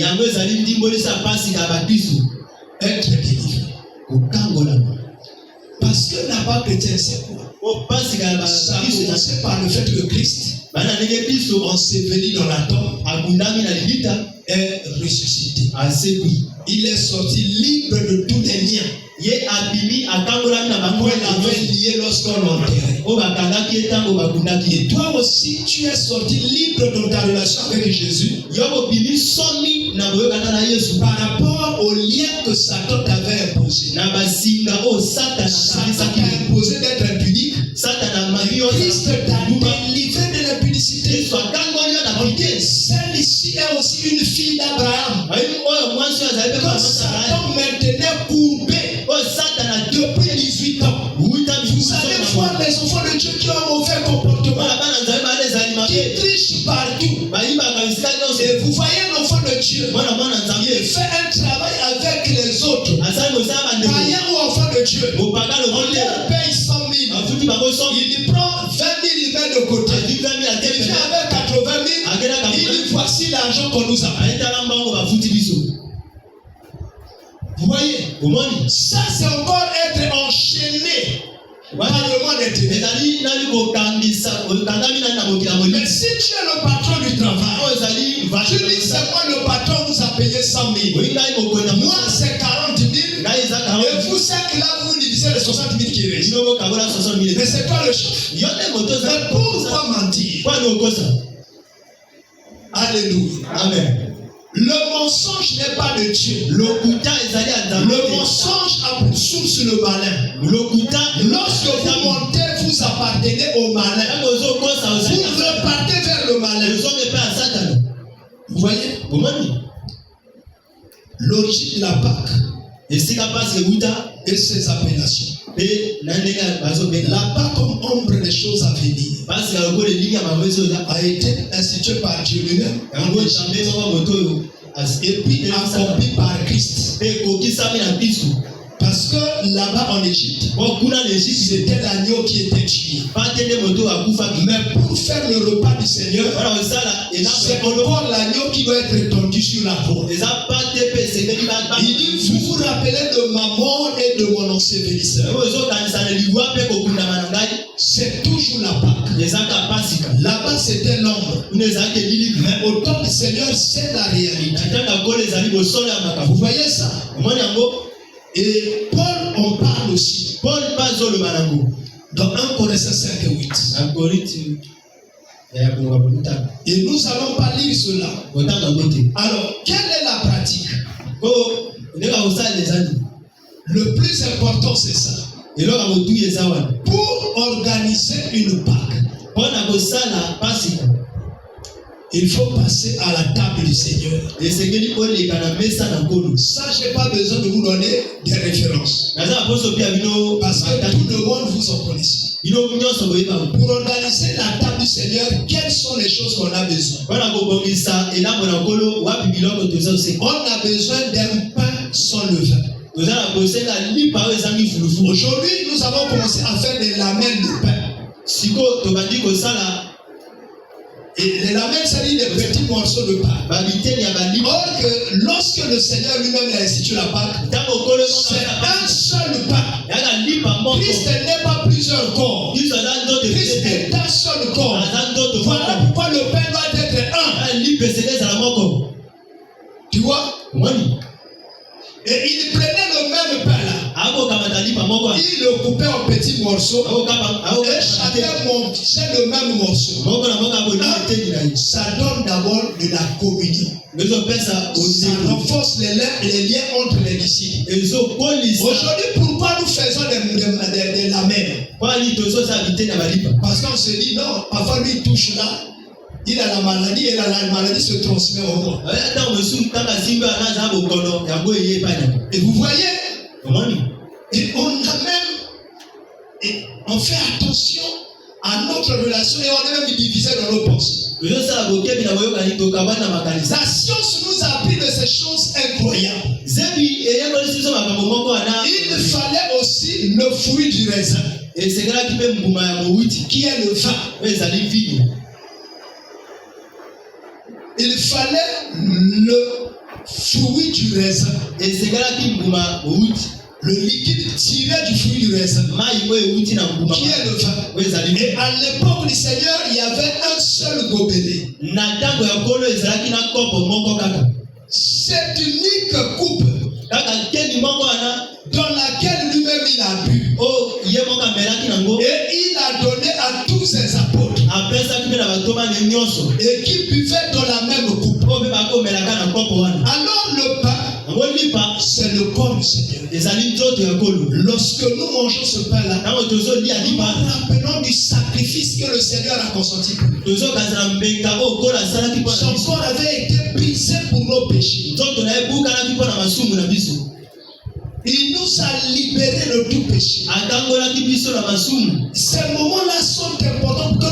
Être délivré. Parce que la Pâque chrétienne, c'est quoi? Ça a commencé par le fait que Christ, enseveli dans la tombe, est ressuscité. Il est sorti libre de tous les liens qu'on avait liés lorsqu'on l'enterrait. Et toi aussi, tu es sorti libre dans ta relation avec Jésus par rapport au lien que Satan t'avait imposé. Satan t'a imposé d'être impudique. Christ t'a délivré de l'impudicité. Celle ici est aussi une fille d'Abraham. Quand Satan maintenait courbé depuis 18 ans. Vous allez voir les enfants de Dieu qui ont un mauvais comportement, qui trichent partout. Et vous voyez l'enfant de Dieu, il fait un travail avec les autres. Païen ou enfant de Dieu, on lui paye 100 000. Il prend 20 000, il met de côté. Il vient avec 80 000. Il dit voici l'argent qu'on nous a payé. Vous voyez, ça c'est encore être enchaîné par le monde intérieur. Mais si tu es le patron du travail, tu dis c'est moi le patron, vous a payé 100 000. Moi c'est 40 000. Et vous 5 là, vous divisez les 60 000 qui restent. Mais c'est toi le chef. Mais pourquoi mentir? Alléluia. Amen. Le mensonge n'est pas de Dieu. Le mensonge a pour source le malin. Lorsque vous montez, vous appartenez au malin. Vous repartez vers le malin. Vous voyez? L'origine de la Pâque et ses appellations. La Pâque comme ombre des choses à venir a été instituée par Dieu lui-même et puis accomplie par Christ. Parce que là-bas en Égypte, c'était l'agneau qui était tué. Mais pour faire le repas du Seigneur, c'est encore l'agneau qui doit être tendu sur la croix. Il dit, vous vous rappelez de ma mort et de mon ensevelissement. C'est toujours la Pâque. Là-bas c'était l'ombre. Mais au temps du Seigneur, c'est la réalité. Vous voyez ça? Et Paul en parle aussi. Dans 1 Corinthiens 5 et 8. Et nous allons pas lire cela. Alors, quelle est la pratique? Le plus important, c'est ça. Pour organiser une Pâque, il faut passer à la table du Seigneur. Ça, je n'ai pas besoin de vous donner des références. Parce que tout le monde vous en connaît. Pour organiser la table du Seigneur, quelles sont les choses qu'on a besoin? On a besoin d'un pain sans levain. Aujourd'hui, nous avons commencé à faire des lamelles de pain. Et les lamelles, ça dit des petits morceaux de pain. Or que lorsque le Seigneur lui-même a institué la Pâque, c'est un seul pain. Christ n'est pas plusieurs corps. Christ est un seul corps. Voilà pourquoi le pain doit être un. Tu vois? Et il prenait le même pain là. Il le coupait en petits morceaux. Et chacun mangeait le même morceau. Ça donne d'abord de la communion. Ça renforce les liens entre les disciples. Aujourd'hui, pourquoi nous faisons des lamelles? Parce qu'on se dit non, parfois lui touche là. Il a la maladie et la maladie se transmet au monde. Et vous voyez, et on a même, et on fait attention à notre relation et on est même divisé dans nos pensées. La science nous a appris de ces choses incroyables. Il fallait aussi le fruit du raisin, qui est le vin. Il fallait le fruit du raisin. Le liquide tiré du fruit du raisin, qui est le vin. Et à l'époque du Seigneur, il y avait un seul gobelet. Cette unique coupe dans laquelle lui-même il a bu. Et il a donné à tous ses apôtres. Et qui buvaient dans la même coupe. Alors le pain, c'est le corps du Seigneur. Lorsque nous mangeons ce pain-là, nous rappelons du sacrifice que le Seigneur a consenti. Son corps avait été brisé pour nos péchés. Il nous a libérés de tout péché. Ces moments-là sont importants pour que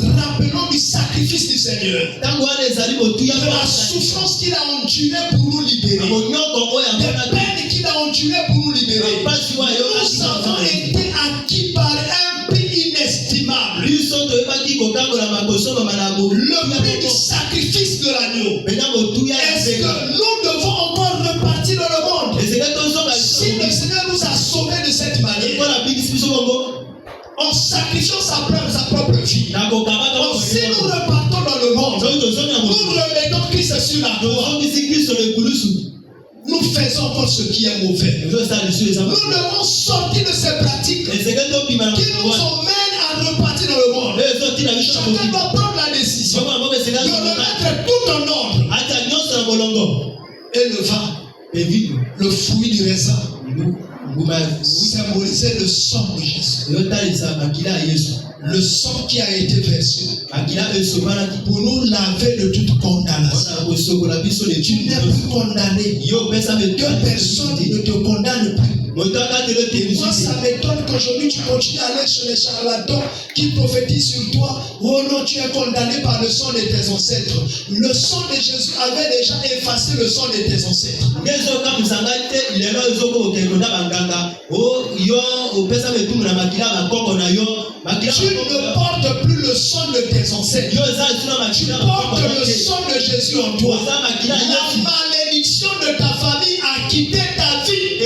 nous rappelons du sacrifice du Seigneur. De la souffrance qu'il a endurée pour nous libérer. Des peines qu'il a endurées pour nous libérer. Nous avons été acquis par un prix inestimable. Le prix du sacrifice de l'agneau. Est-ce que nous devons encore repartir dans le monde? Si le Seigneur nous a sauvés de cette manière, en sacrifiant sa propre vie, si nous repartons dans le monde, nous remettons Christ sur la croix, nous faisons encore ce qui est mauvais. Nous devons sortir de ces pratiques qui nous emmènent à repartir dans le monde. Chacun doit prendre la décision de remettre tout en ordre. Et le vin, le fruit du raisin, symbolisait le sang de Jésus. Le sang qui a été versé pour nous laver de toute condamnation. Tu n'es plus condamné. Que personne ne te condamne plus. Moi, ça m'étonne qu'aujourd'hui tu continues à aller chez les charlatans qui prophétisent sur toi. Oh non, tu es condamné par le sang de tes ancêtres. Le sang de Jésus avait déjà effacé le sang de tes ancêtres. ne portes plus le sang de tes ancêtres. Tu portes le sang de Jésus en toi. La malédiction de ta famille a quitté ta vie.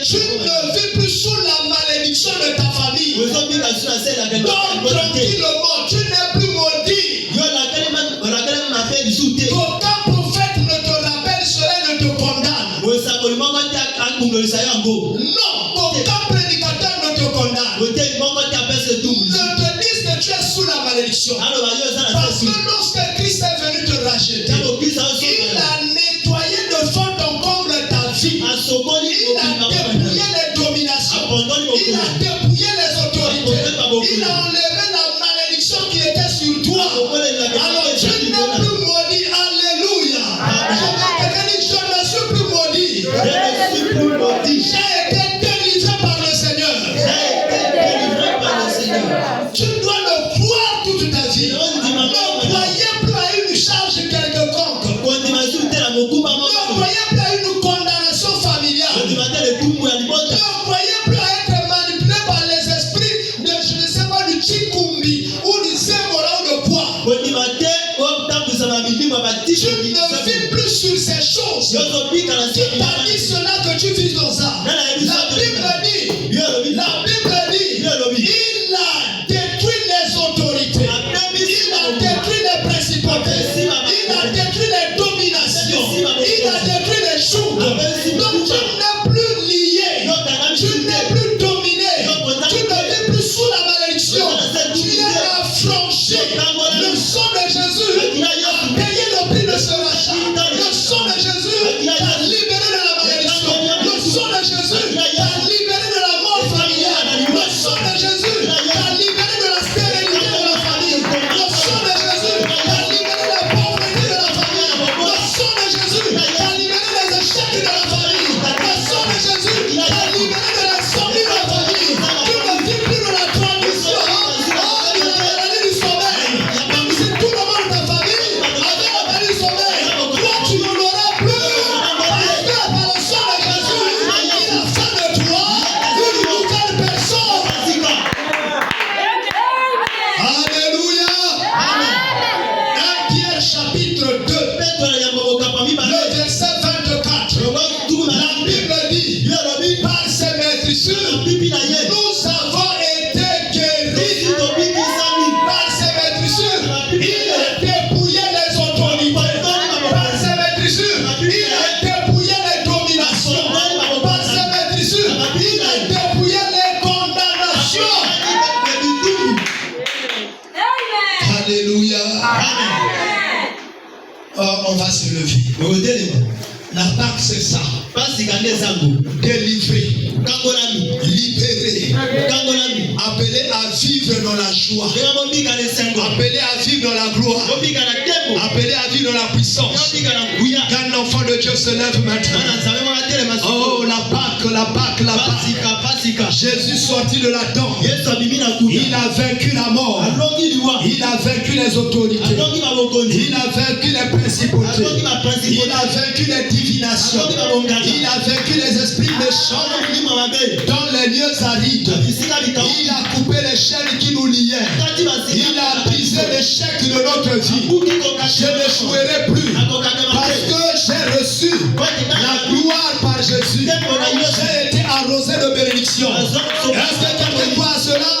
Tu ne vis plus sous la malédiction de ta famille. Donc tranquillement, tu n'es plus maudit. Aucun prophète ne te rappelle cela, ne te condamne. Non, aucun prédicateur ne te condamne. Ne te dise que tu es sous la malédiction. Parce que lorsque Christ est venu te racheter, il a nettoyé de fond en comble ta vie. Il a dépouillé les dominations. Il a dépouillé les autorités. Il a enlevé la malédiction qui était sur toi. Alors tu n'es plus maudit. Alléluia. Je ne suis plus maudit. J'ai été délivré par le Seigneur. Tu dois le croire toute ta vie. Ne croyez plus à une charge quelconque. Ne croyez plus à une condamnation familiale. Ne croyez plus à être manipulé par les esprits de, je ne sais pas, du Chikumbi ou du Zémora ou de quoi. Tu ne vis plus sur ces choses. Qui t'a dit cela que tu vis dans ça? La Bible dit, il a détruit les autorités. Il a détruit les principautés. Il a détruit les dominations. Il a détruit les choses. Donc tu n'es plus lié. Tu n'es plus dominé. Tu ne vis plus sous la malédiction. Tu es affranchi. Le sang de Jésus a payé le prix de ce rachat. Le sang de Jésus t'a libéré de la malédiction. Le sang de Jésus t'a libéré de la mort familiale. Le sang de Jésus t'a libéré de la stérilité de la famille. Le sang de Jésus t'a libéré de la pauvreté de la famille. Le sang de Jésus t'a libéré des échecs de la famille. Le sang de Jésus t'a libéré de l'insomnie de la famille. Tu ne vis plus de la transition. Oh, de la maladie du sommeil. Même si tout le monde de ta famille avait la maladie du sommeil, toi tu n'en auras plus. Parce que par le sang de Jésus, il a fait de toi une nouvelle personne. Alléluia. 1 Pierre chapitre 2, le verset 24. La Bible dit, par ses maîtrisures, nous avons été guéris. Par ses maîtrisures, il a dépouillé les autorités. Par ses maîtrisures, il a dépouillé les dominations. Par ses maîtrisures, il a dépouillé les condamnations. Alléluia. On va se lever. L'attaque, c'est ça. Délivré, libéré, appelé à vivre dans la joie, appelé à vivre dans la gloire, appelé à vivre dans la puissance. Quand l'enfant de Dieu se lève maintenant, oh la Pâque. Jésus sorti de la tombe, il a vaincu la mort, il a vaincu les autorités, il a vaincu les principautés, il a vaincu les divinations, il a vaincu les esprits méchants dans les lieux arides. Il a coupé les chaînes qui nous liaient. Il a brisé l'échec de notre vie. Je ne jouerai plus parce que j'ai reçu la gloire par Jésus. J'ai été arrosé de bénédiction. Est-ce que quelqu'un croit à cela?